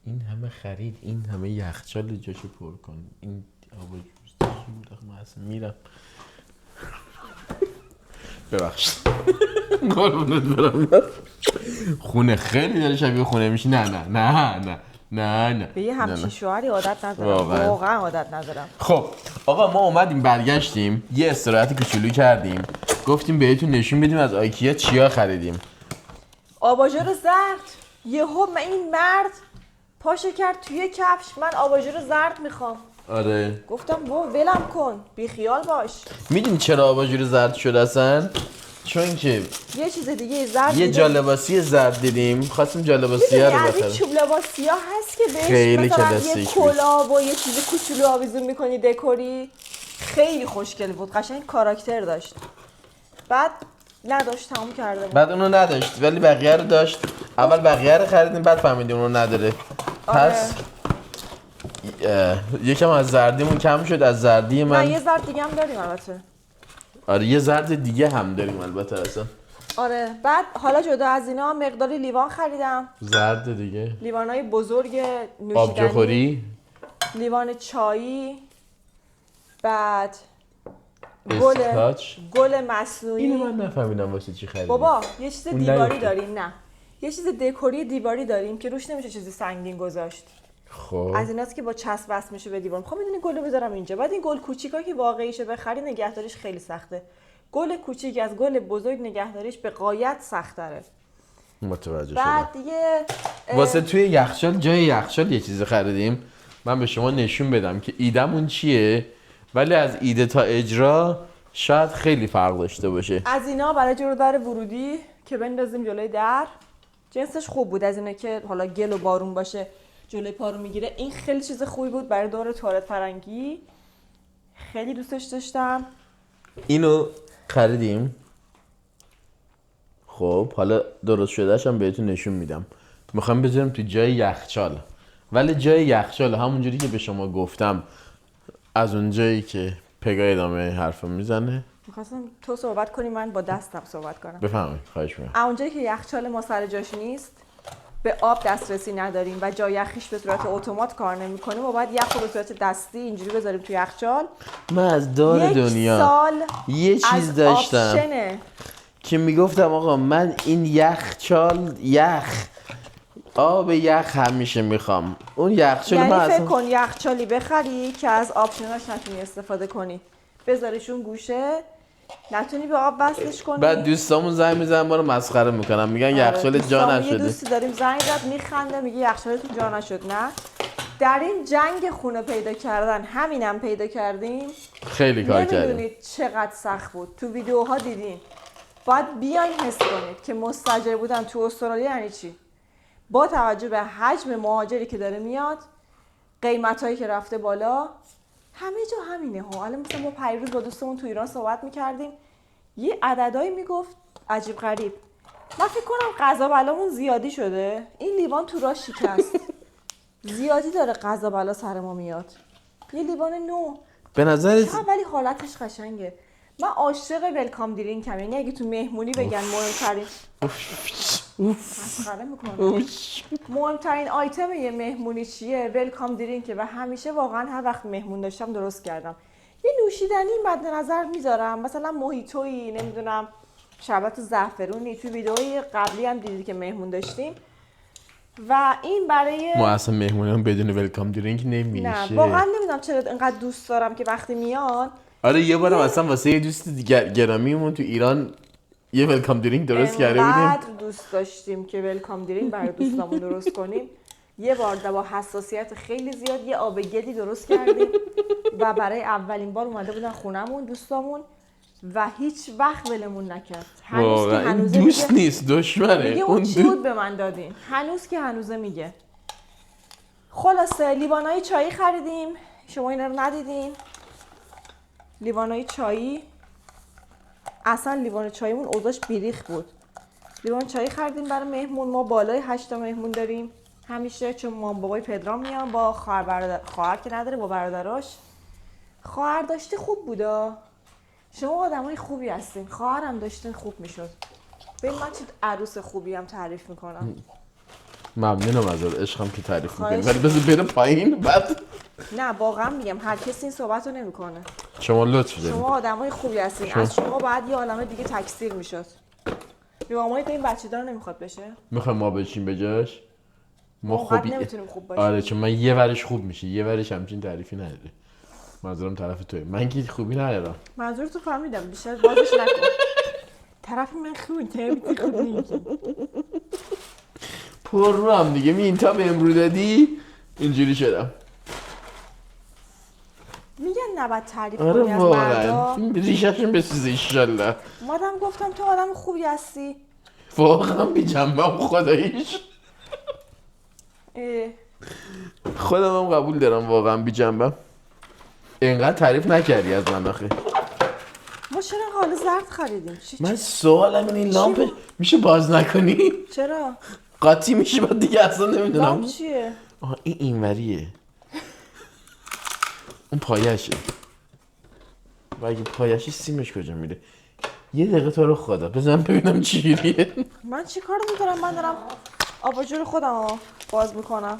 این همه خرید، این همه یخچال جاشو پر کن، این آباژور من اصلا میرم. ببخشید قربونت برم. خونه خیلی داره شبیه خونه میشه. نه به یه همچین شوهری عادت ندارم، واقعا عادت ندارم. خب آقا ما اومدیم برگشتیم یه استراحت کوچولو کردیم، گفتیم بهتون نشون بدیم از آیکیا چیا خریدیم. آباژور زرد. یهو این مرد پاشو کرد توی کفش من آباژور زرد میخوام. آره گفتم ولم کن، بی خیال باش. میدونی چرا آباژور زرد شد اصلا؟ چون که یه چیز دیگه زرد یه جالباسی زرد دیدیم، خواستیم جالباسی رو از این بخریم. چوب لباسیا هست که بهش خیلی مثلا یه کلاسیک بود. کلاه و یه چیز کوچولو آویزون میکنی دکوری. خیلی خوشگل بود، قشنگ کاراکتر داشت. بعد نداشت، تموم کرده بود. بعد اونو نداشت ولی بقیه رو داشت. اول بقیه رو خریدیم بعد فهمیدیم اونو نداره. پس یکم از زردیمون کم شد. از زردی من نه یه زرد دیگه هم داریم البته. آره یه زرد دیگه هم داریم البته اصلا. آره بعد حالا جدا از اینا مقداری لیوان خریدم. زرد دیگه، لیوانای بزرگ نوشیدنی، آبجوخوری، لیوان چایی، بعد اسکاچ. گل مصنوعی. اینو من نفهمیدم واسه چی خریدیم. بابا یه چیز دیواری نیفته. داریم، نه یه چیز دکوری دیواری داریم که روش نمیشه چیزی سنگین گذاشت. خب از ایناست که با چسب وصل میشه به دیوار. خب میدونی گلو بذارم اینجا، بعد این گل کوچیکا که واقعیشه بخری نگهداریش خیلی سخته. گل کوچیک از گل بزرگ نگهداریش به غایت سخت‌تره. متوجه بعد شدم. دیگه واسه توی یخچال، جای یخچال یه چیزی خریدیم. من به شما نشون بدم که ایدمون چیه، ولی از ایده تا اجرا شاید خیلی فرق داشته باشه. از اینا برای جلو در ورودی که بندازیم جلوی در، جنسش خوب بود. از اینا که حالا گل و بارون باشه جلوی پا رو میگیره. این خیلی چیز خوبی بود برای دور توالت فرنگی، خیلی دوستش داشتم. اینو خریدیم. خب حالا درست شدهش هم بهتون نشون میدم. میخوام بذاریم تو جای یخچال، ولی جای یخچال همونجوری که به شما گفتم، از اون جایی که پگاه ادامه حرفم میزنه. میخواستم تو صحبت کنی من با دستم صحبت کنم. بفهمید خواهش میکنم. اونجایی که یخچال ما سر جاش نیست، به آب دسترسی نداریم و جای یخیش به صورت اتومات کار نمیکنه، ما باید یخو به صورت دستی اینجوری بذاریم تو یخچال. من از دار دنیا سال یه چیز داشتم که میگفتم آقا من این یخچال آب یخ همیشه میخوام. اون یخچال یعنی من فکر اصلا کن یخچالی بخری که از آپشناش نتونی استفاده کنی، بذاریشون گوشه، نتونی به آب وصلش کنی. بعد دوستامون زنگ میزنن ما رو مسخره میکنن، میگن یخچال جا نشده. یه دوستی داریم زنگ زد میخنده میگه یخچالتون جا نشد. نه در این جنگ خونه پیدا کردن همینم پیدا کردیم. خیلی کار کردیم. نمیدونید چقدر سخت بود. تو ویدیوها دیدین. باید بیاین حس کنید که مستاجر بودن تو استرالیا یعنی چی. با توجه به حجم مهاجری که داره میاد، قیمتایی که رفته بالا، همه جا همینه ها. الان مثلا ما پیروز با دوستمون تو ایران صحبت میکردیم، یه عددایی میگفت عجیب غریب. من فکر کنم قضا بلامون زیادی شده. این لیوان تو راه شکست. زیادی داره قضا بلا سر ما میاد. یه لیوان نو به نظر ولی حالتش قشنگه. من عاشق ولکام درینکم. یعنی اگه تو مهمونی بگن مهمترین مسخره میکنه، مهمترین آیتم یه مهمونی چیه؟ ولکام درینکه. و همیشه واقعا هر وقت مهمون داشتم درست کردم. یه نوشیدنی مد نظر میذارم، مثلا موهیتویی، نمیدونم شربت زعفرونی. تو ویدئوی قبلی هم دیدید که مهمون داشتیم، و این برای ما اصلا مهمونان بدون ولکام درینک نمیشه. نه واقعا نمیدونم چرا اینقدر دوست دارم که وقتی میان آره یه بارم اصلا واسه یه دوست دیگر گرامیمون تو ایران یه ولکام درینک درست کرده بودیم. انقدر دوست داشتیم که ولکام درینک برای دوستامون درست کنیم. یه بار با حساسیت خیلی زیاد یه آب گلی درست کردیم و برای اولین بار اومده بودن خونمون دوستامون و هیچ وقت ولمون نکرد. هنوز که واقعا هنوزه دوست میگه نیست دشمنه. میگه اون چی بود به من دادین. هنوز که هنوزه میگه. خلاصه لیوانای چایی خریدیم. شما اینا رو ندیدین؟ لیوانای چایی اصلا لیوان چایمون اوضاعش بیریخ بود. لیوان چایی خریدیم برای مهمون. ما بالای 8 تا مهمون داریم همیشه، چون ما بابای پدرام میان با خواهر که نداره با برادراش. خواهر داشتی خوب بودا. شما آدمای خوبی هستین. خواهرم داشتین خوب میشد. ببین من چه عروس خوبی هم تعریف میکنم. ممنونم ازت عشقم که تعریف میکنی، خواهش. ولی بذار بره پایین بعد. نه واقعا میگم هر کسی این صحبت رو نمیکنه. شما لطف دارید. شما آدمای خوبی هستین. از شما بعد یه عالمه دیگه تکثیر میشد. میگم این بچه دار نمیخواد بشه. میخوای ما بشیم بجاش؟ ما واقعا خوبی نمیتونیم خوب باشیم. آره چون من یه ورش خوب میشه، یه ورش همچین تعریفی نداره. منظورم طرف توی من که خوبی ندارم. منظورتو فهمیدم، بیشتر بازش نکن. طرف من خوبی پر رو هم دیگه مینتا به امرو دادی اینجوری شدم. میگن نباید تعریف آره کنی از واقعا مردا. ریشهشون بسوزه ایشالله. اومدم گفتم تو آدم خوبی هستی. واقعا بی جنبه هم خداییش. اه. خودم هم قبول دارم واقعا بی جنبه. اینقدر تعریف نکردی از من آخه. ما چرا حالا زرد خریدیم؟ من سوالم این لامپ میشه باز نکنی؟ چرا؟ قاطی میشه بعد دیگه اصلا نمیدونم. لامپ چیه؟ آها این اینوریه. اون پایشه. و اگه پایشی سیمش کجا میره؟ یه دقیقه تو رو خدا بزن ببینم چجوریه. من چی کار میکنم؟ من دارم آباژور خودم رو باز میکنم.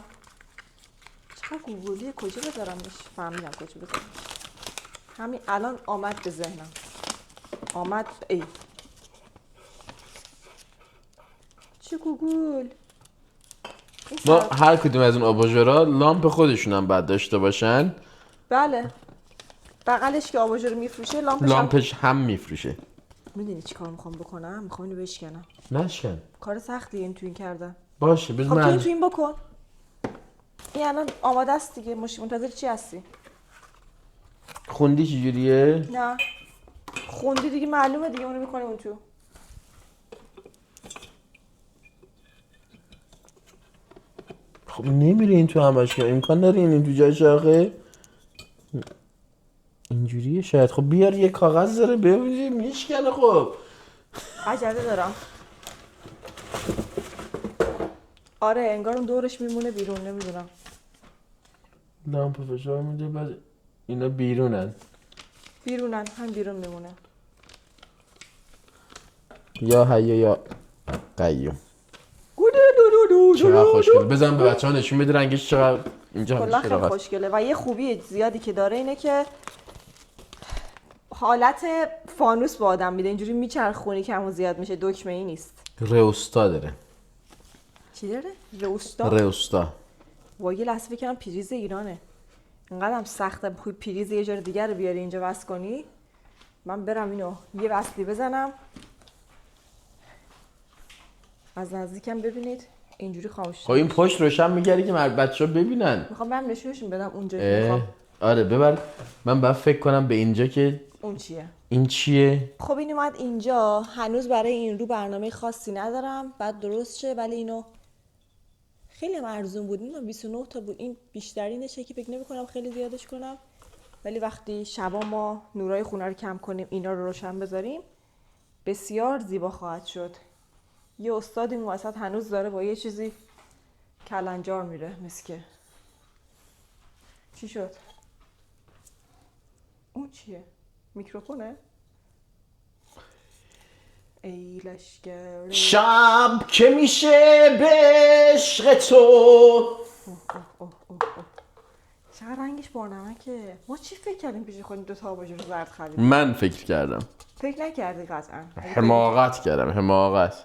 چقدر گوگلیه، کجا بذارمش؟ فهمیدم کجا بذارمش. همین الان آمد به ذهنم. آمد ای چه گوگل. ما هر کدوم از اون آباژورها لامپ خودشون هم باید داشته باشن. بله بغلش که آباژور میفروشه لامپش هم میفروشه. میدونی چی کار میخوام بکنم؟ میخوام اینو بشکنم. نشکن. کار سختیه این تو این کردن. باشه بذار خب تو من تو این بکن. این الان آماده است دیگه. منتظر چی هستی؟ خوندی چجوریه؟ نه خوندی دیگه معلومه دیگه. اونو میکنی اون تو. خب نمیره این تو همش که امکان داره این تو جای شاخه اینجوریه شاید. خب بیار یه کاغذ داره ببینیم میشکنه. خب عجله دارم. آره انگار اون دورش میمونه بیرون. نمیدونم. لامپ فشار میده بعد اینا بیرونن. بیرونن هم بیرون میمونه. یا حیا یا قیوم. چقدر خوشگله. بزن به بچه‌ها نشون بده رنگش چقدر اینجا کلا خیلی هست. خوشگله و یه خوبی زیادی که داره اینه که حالت فانوس با آدم میده. اینجوری میچرخونی که همون زیاد میشه. دکمه ای نیست. روستا داره. چی داره؟ روستا. روستا. وای یه لحظه فکر کنم پریز ایرانه. اینقدرم سخته بخوای پریز یه جای دیگه رو بیاری اینجا وصل کنی. من برم اینو یه وصلی بزنم. از نزدیکم ببینید اینجوری خاموش. خب این پشت روشن میگردی که بچه‌ها ببینن. میخوام برم نشونشون بدم اونجا که میخوام. آره ببر. من باید فکر کنم به اینجا که اون چیه. این چیه. خب این اومد اینجا. هنوز برای این رو برنامه خاصی ندارم. بعد درست شه ولی اینو خیلی ارزون بود. اینو 29 تا بود. این بیشترینشه که فکر نمی‌کنم خیلی زیادش کنم. ولی وقتی شبا ما نورای خونه رو کم کنیم اینا رو روشن بذاریم بسیار زیبا خواهد شد. یه استاد این وسط هنوز داره با یه چیزی کلنجار میره مسکه. چی شد؟ اون چیه؟ میکروفونه؟ ای لشگر شب که میشه به عشق تو. چقدر رنگش بارنمکه. ما چی فکر کردیم پیش خودیم دوتا آباژور زرد خریدیم؟ من فکر کردم. فکر نکردی قطعا. حماقت کردم. حماقت.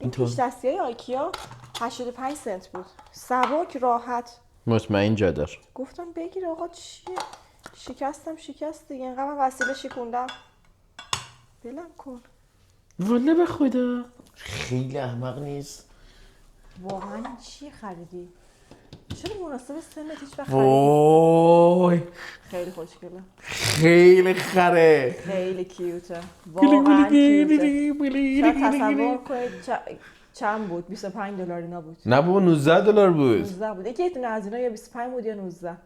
این پیش دستی های آیکیا 85 سنت بود. سبک راحت. مطمئن جا دار. گفتم بگیر آقا چیه؟ شکست دیگه. اینقدر من وسیله شکوندم. بلم کن. والا به خدا خیلی احمق نیست. واقعا چی خریدی؟ چرا مناسب سنت هیچ وقت خریدی؟ وای خیلی خوشگله. خیلی خره. خیلی کیوته. واقعا کیوته. شاید تصور کنید چند بود؟ 25 دلار اینا بود. نه بابا 19 دلار بود. 19 بود. یکی دونه از اینا یا 25 بود یا 19.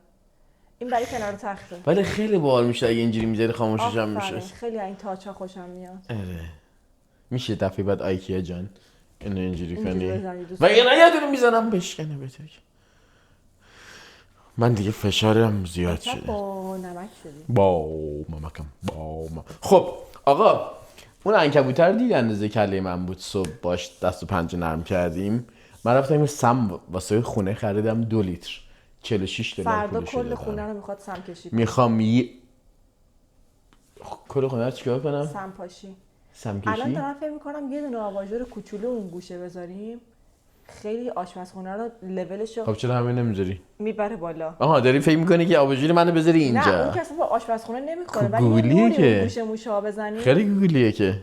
این برای کنار تخته. ولی خیلی باحال میشه اگه اینجوری میذاری خاموشش هم میشه. خیلی این تاچا خوشم میاد. آره. میشه دفعه بعد آیکیا جان اینو اینجوری کنی. دوست و یه دونه میزنم بشکنه بهتر. من دیگه فشارم زیاد شده. با نمک شدی. با مامکم خب آقا اون عنکبوتر دید اندازه کله من بود. صبح باش دست و پنجه نرم کردیم. من رفتم یه سم واسه خونه خریدم 2 لیتر 46 دلار فردا پولش کل دادم. خونه رو میخواد سم کشی کنه. میخوام کل خونه رو چیکار کنم؟ سم پاشی. سم کشی؟ الان دارم فکر میکنم یه دونه آباژور کوچولو اون گوشه بذاریم. خیلی آشپزخونه رو لولش رو خب چرا همین نمیذاری؟ میبره بالا. آها داری فکر میکنی که آباژور منو بذاری اینجا؟ نه اون که اصلا با آشپزخونه نمیخوره خب ولی گوگلیه یه که. اون گوشه موشا بزنی. خیلی گوگلیه که.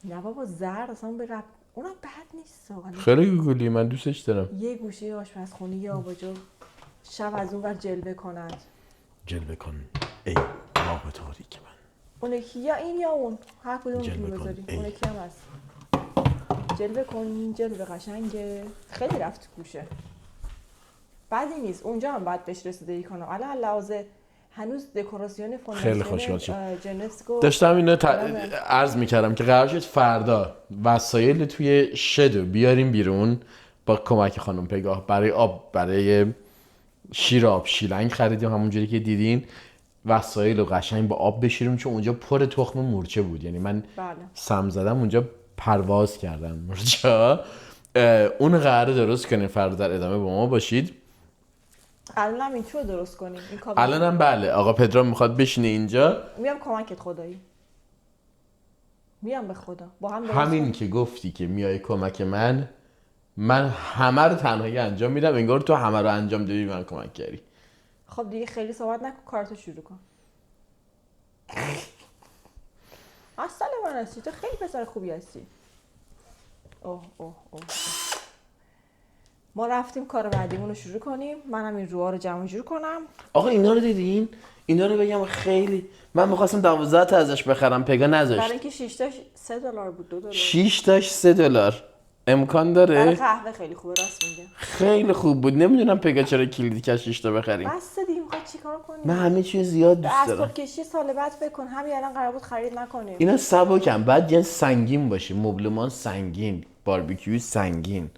نه بابا زرد اصلا به رب اونم بد نیست واقعا. خیلی گوگلیه من دوستش دارم. یه گوشه آشپزخونه یه آباژور شب از اون ور جلوه کنند. جلوه کن ای ماه تاریک من. اون یکی یا این یا اون هر کدوم جلوه میتونی کن. بذاری. ای. اون یکی هم هست. جلوه کن جلوه قشنگه. خیلی رفت گوشه. بدی نیست. اونجا هم باید بهش رسیدگی کنم. الان لحاظ هنوز دکوراسیون خیلی خوشگل شد. جنسکو داشتم اینو عرض میکردم که قرار شد فردا وسایل توی شدو بیاریم بیرون با کمک خانم پگاه برای آب برای شیر آب شیلنگ خریدیم همونجوری که دیدین. وسایل رو قشنگ با آب بشوریم چون اونجا پر تخم مورچه بود. یعنی من بله. سم زدم اونجا پرواز کردم مورچه. اون قراره درست کنیم فردا در ادامه با ما باشید. الان هم این چو درست کنیم. این کابینت. الانم بله آقا پدرام میخواد بشینه اینجا. میام کمکت خدایی. میام به خدا. با هم درست همین کنیم. که گفتی که میای کمک من همه رو تنهایی انجام میدم انگار تو همه رو انجام دادی من کمک کردی. خب دیگه خیلی صحبت نکن کارتو شروع کن. اصلا من هستی تو خیلی پسر خوبی هستی. اوه. ما رفتیم کار بعدیمون رو شروع کنیم. منم این روها رو جمع جور کنم. آقا اینا رو دیدین؟ اینا رو بگم خیلی من می‌خواستم 12 تا ازش بخرم پگا نذاشت. برای اینکه 6 تاش 3 دلار بود 2 دلار. 6 تاش 3 دلار. امکان داره؟ برای قهوه خیلی خوبه راست میگه. خیلی خوب بود. نمیدونم پگا چرا کلیدی که 6 تا بخریم. بس دیگه میخوای چیکار کنی؟ من همه چیز زیاد دوست دارم. اسباب کشی سال بعد فکر کن همین الان قرار بود خرید نکنیم. اینا سبکم بعد یه سنگین باشه مبلمان سنگین باربیکیو سنگین.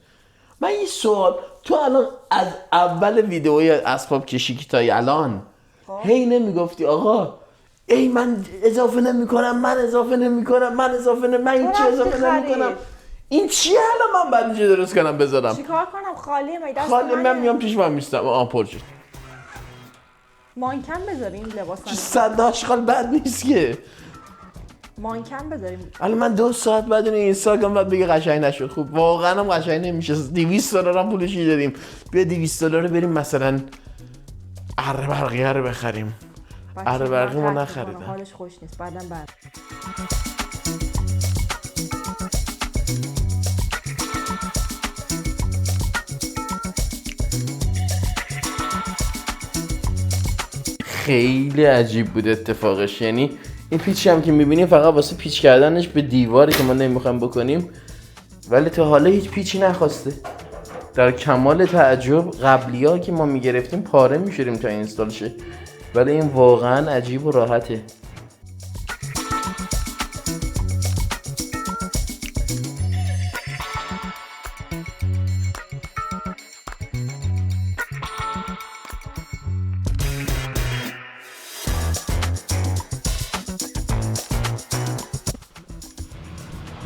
من یه سوال تو الان از اول ویدئوی اسباب کشی که تا الان هی نمیگفتی آقا ای من اضافه نمیکنم من هیچ اضافه نمیکنم این چیه الان من بعد اینجا درست کنم بذارم چیکار کنم خالیه می دست خالی من میام پیش من میستم پر شد مانکن بذاریم لباس صد آشغال بد نیست که مانکن بذاریم. الان من 2 ساعت بعد این اینستاگرام بعد بگه قشنگ نشد. خوب واقعا هم قشنگ نمیشه. 200 دلار هم پولش دادیم. بیا 200 دلار رو بریم مثلا اره برقیه رو بخریم. اره برقی ما نخریدم. حالش خوش نیست بعدم بعد. خیلی عجیب بود اتفاقش. یعنی این پیچی هم که میبینیم فقط واسه پیچ کردنش به دیواری که ما نمیخوایم بکنیم ولی تا حالا هیچ پیچی نخواسته. در کمال تعجب قبلی ها که ما میگرفتیم پاره میشوریم تا اینستال شه ولی این واقعا عجیب و راحته.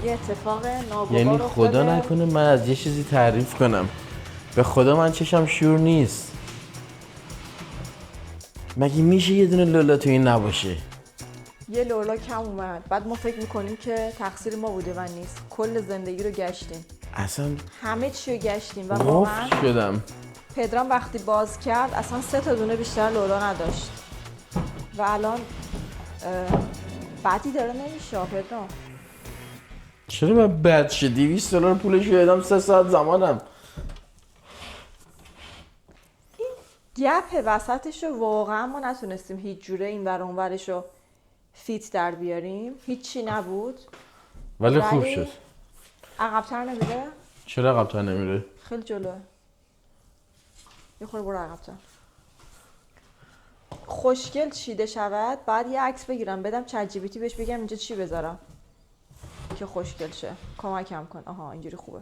یه اتفاق ناگوار یعنی افتاده. خدا نکنه من از یه چیزی تعریف کنم به خدا من چشم شور نیست. مگه میشه یه دونه لولا تو این نباشه؟ یه لولا کم اومد بعد ما فکر میکنیم که تقصیر ما بوده و نیست. کل زندگی رو گشتیم اصلا همه چی رو گشتیم و واقعا مفت شدم. پدرام وقتی باز کرد اصلا 3 تا دونه بیشتر لولا نداشت و الان بعدی داره نمیشه پدرام. چرا من بد شه؟ $200 پولش رو دادم 3 ساعت زمانم. گپ وسطش رو واقعا ما نتونستیم هیچ جوره این ور اون ورش رو فیت در بیاریم، هیچی نبود. ولی خوب شد. عقب‌تر نمیره؟ چرا عقب‌تر نمیره؟ خیلی جلوه. یه خورده برو عقب‌تر. خوشگل چیده شود بعد یه عکس بگیرم بدم چت جی پی تی بهش بگم اینجا چی بذارم که خوشگل شه. کمکم کن. آها اینجوری خوبه.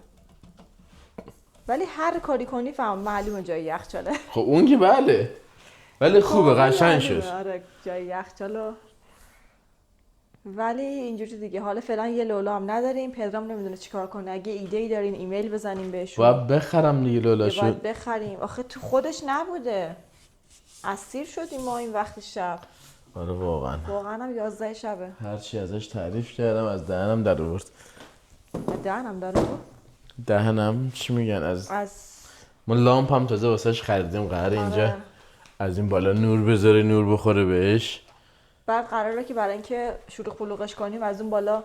ولی هر کاری کنی فهم معلومه جای یخچاله. خب اون که بله. ولی خوبه قشنگ شد. آره جای یخچالو. ولی اینجوری دیگه حالا فعلا یه لولا هم نداریم. پدرام نمیدونه چیکار کنه. اگه ایده‌ای دارین ایمیل بزنیم بهشون. باید بخرم دیگه لولاشو. باید بخریم. آخه تو خودش نبوده. اسیر شدیم ما این وقت شب. آره واقعا. واقعا هم 11 شبه. هرچی ازش تعریف کردم از دهنم در آورد. دهنم داره بود؟ دهنم چی میگن از ما لامپ هم تازه واسش خریدیم قراره اینجا از این بالا نور بذاره نور بخوره بهش. بعد قراره که برای اینکه شلوغ پلوغش کنیم از اون بالا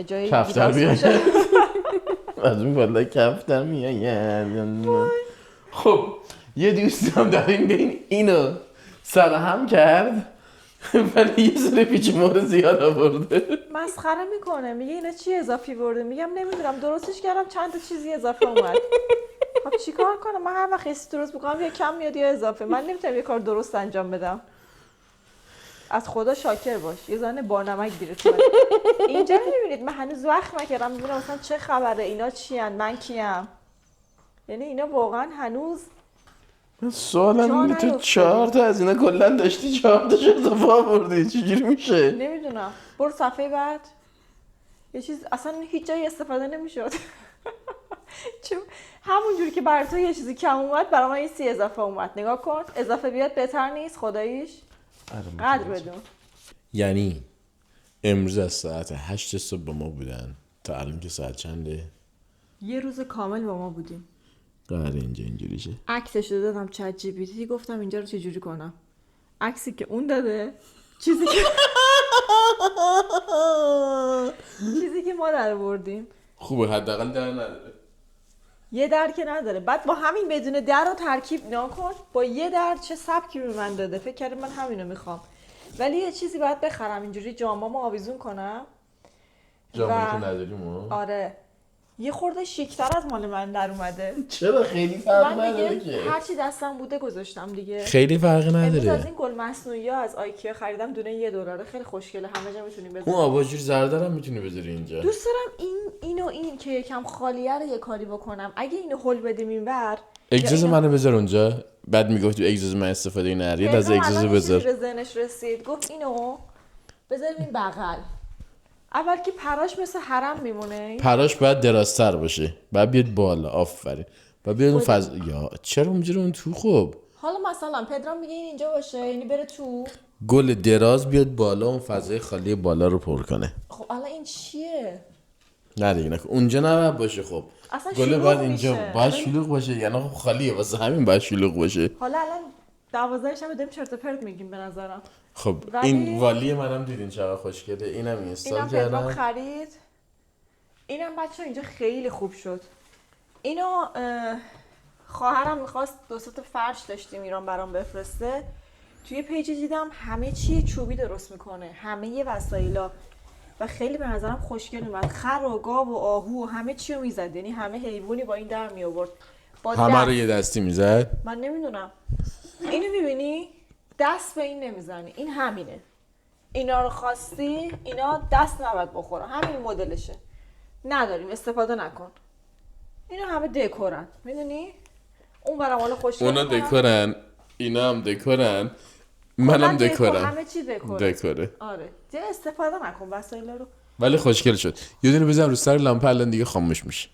جای کفتر بیاد. از اون بالا کفتر میاد. خب یه دوستم در این بین اینو سرهم کرد ولی یه سر پیچ مور زیاد آورده. مسخره میکنه میگه اینا چی اضافی برده. میگم نمیدونم درستش کردم چند تا چیزی اضافه اومد. خب چیکار کنم من هر وقت چیزی درست میکنم یا کم میاد یا اضافه. من نمیتونم یه کار درست انجام بدم. از خدا شاکر باش. یه زن با نمک گیرت اومد. اینجا میبینید من هنوز وقت نکردم میبینم مثلا چه خبره اینا چی ان من کیم. یعنی اینا واقعا هنوز من سوالم اینه تو 4 تا از اینا کلا داشتی 4 تاش اضافه آوردی چجوری میشه؟ نمیدونم. برو صفحه بعد. یه چیز اصلا هیچ جایی استفاده نمیشد. چون همونجوری که برای تو یه چیزی کم اومد برای من یه 30 اضافه اومد. نگاه کن اضافه بیاد بهتر نیست خداییش. قدر بدون. یعنی امروز از ساعت 8 صبح با ما بودن تا الان که ساعت چنده؟ یه روز کامل با ما بودیم. قراره اینجا اینجوری شه. عکسش رو دادم چت جی پی تی گفتم اینجا رو چجوری کنم. عکسی که اون داده چیزی که ما در آوردیم. خوبه حداقل در نداره. یه در که نداره. بعد با همین بدون در رو ترکیب نکن. با یه در چه سبکی به من داده. فکر کردم من همینو میخوام. ولی یه چیزی باید بخرم اینجوری جامامو آویزون کنم. جامایی که نداریم. آره. یه خورده شیک‌تر از مال من در اومده. چرا خیلی فرق من نداره دیگه که. هرچی دستم بوده گذاشتم دیگه. خیلی فرقی امروز نداره. از این گل مصنوعی ها از آیکیا خریدم دونه $1 خیلی خوشگله همه جا میتونیم بذاریم. اون آباژور زرد هم میتونی بذاری اینجا. دوست دارم این که یکم خالیه رو یه کاری بکنم. اگه اینو هول بدیم اینور اگزوز منو بذار اونجا. بعد میگفت اگزوز من استفاده نرید از اگزوز بذار. به ذهنش رسید گفت اینو بذاریم این بغل. اول که پراش مثل حرم میمونه. پراش باید درازتر باشه. باید بیاد بالا. آفرین. باید بیاد اون فضا. یا چرا اونجوری اون تو خب. حالا مثلا پدرام میگه این اینجا باشه یعنی بره تو. گل دراز بیاد بالا اون فضای خالی بالا رو پر کنه. خب الان این چیه؟ نه دیگه نه اونجا نباید باشه خب. اصلا گل باید اینجا میشه. باید شلوغ باشه یعنی خب خالیه واسه همین باید شلوغ باشه. حالا الان 12 شب داریم چرت و پرت میگیم به نظرم. خب این والی منم دیدین چقدر خوشگله. اینم اینستال کردم. اینم خرید. اینم بچه اینجا خیلی خوب شد. اینو خواهرم میخواست 2 تا فرش داشتیم ایران برام بفرسته. توی پیج دیدم همه چی چوبی درست میکنه. همه وسایلا و خیلی به نظرم خوشگل اومد. خر و گاو و آهو و همه چی رو میزد. یعنی همه حیوانی با این در می آورد. همه رو یه دستی میزد. من نمیدونم. اینو میبینی؟ دست به این نمیزنی. این همینه. اینا رو خواستی اینا دست نباید بخوره. همین مدلشه. نداریم استفاده نکن. اینا همه دکورن. میدونی؟ اون برام حالا خوشگل. اونا دکورن. اینا هم دکورن. منم دکورم. همه چی دکوره. دکوره. آره. دیگه استفاده نکن وسایل رو. ولی خوشگل شد. یه دونه بزنم رو سر لامپ الان دیگه خاموش میشه.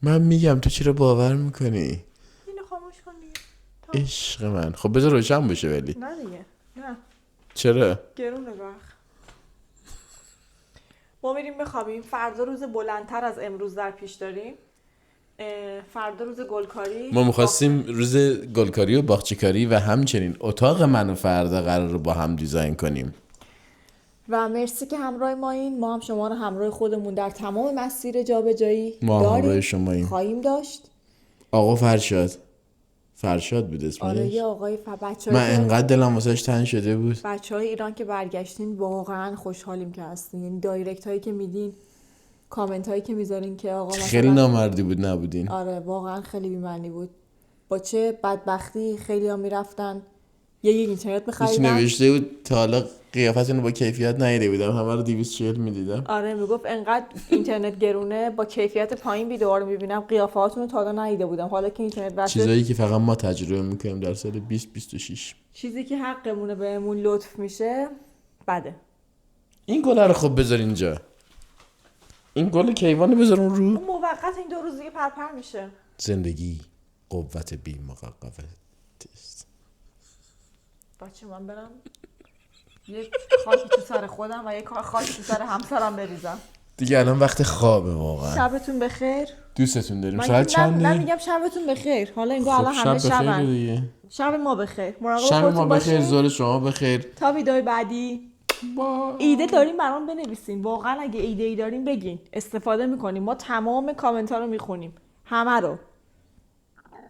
من میگم تو چرا باور میکنی؟ اینو خاموش کن دیگه. عشق من. خب بذار روشن بشه ولی. نه دیگه. نه. چرا؟ گرونه وقت. ما میریم بخوابیم. فردا روز بلندتر از امروز در پیش داریم. فردا روز گلکاری. ما میخواستیم روز گلکاری و باغچه‌کاری و همچنین اتاق منو فردا قرار رو با هم دیزاین کنیم. و مرسی که همراه ما این. ما هم شما رو همراه خودمون در تمام مسیر جابجایی ما داریم. همراه شماییم. خواهیم داشت. آقا فرشاد بود اسمش. آره یه آقای بچه‌ای من انقدر دلم واسش تنگ شده بود. بچه‌های ایران که برگشتین واقعا خوشحالیم که هستین. یعنی دایرکت هایی که میدین، کامنت هایی که میذارین که آقا خیلی نامردی بود نبودین. آره واقعا خیلی بی‌معنی بود. با چه بدبختی خیلی‌ها میرفتن یه اینترنت هیچ می‌خریدن. نوشته بود تا حالا قیافتون رو با کیفیت ندیده بودم، همه رو 240 میدیدم. آره میگفت انقدر اینترنت گرونه با کیفیت پایین ویدیوها رو میبینم قیافه‌هاتون رو تا حالا ندیده بودم. حالا که اینترنت واسه چیزایی که فقط ما تجربه میکنیم در سال 2026. چیزی که حقمونه بهمون لطف میشه بده. این گل رو خب بذار اینجا. این گل کیوان رو بذار اون رو. اون موقت این 2 روز دیگه پرپر میشه. زندگی قوت بی موقت است. بچه من برم یه خاکی تو سر خودم و یه کار خاکی تو سر همسرم بریزم. دیگه الان وقت خوابه واقعا. شبتون بخیر. دوستتون داریم. من ساعت چنده؟ نمیگم شبتون بخیر. حالا انگار خب الان همه شب بخیر شبن. دیگه. شب ما بخیر. مراقب شب ما خودتون بخیر، باشین. ظهر شما بخیر. تا ویدیو بعدی. ایده دارین برام بنویسین. واقعا اگه ایده ای دارین بگین. استفاده میکنیم. ما تمام کامنت ها رو میخونیم. همه رو.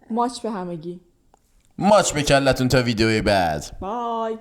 ماچ به همگی. ماچ به کلتون تا ویدیوی بعد. بای.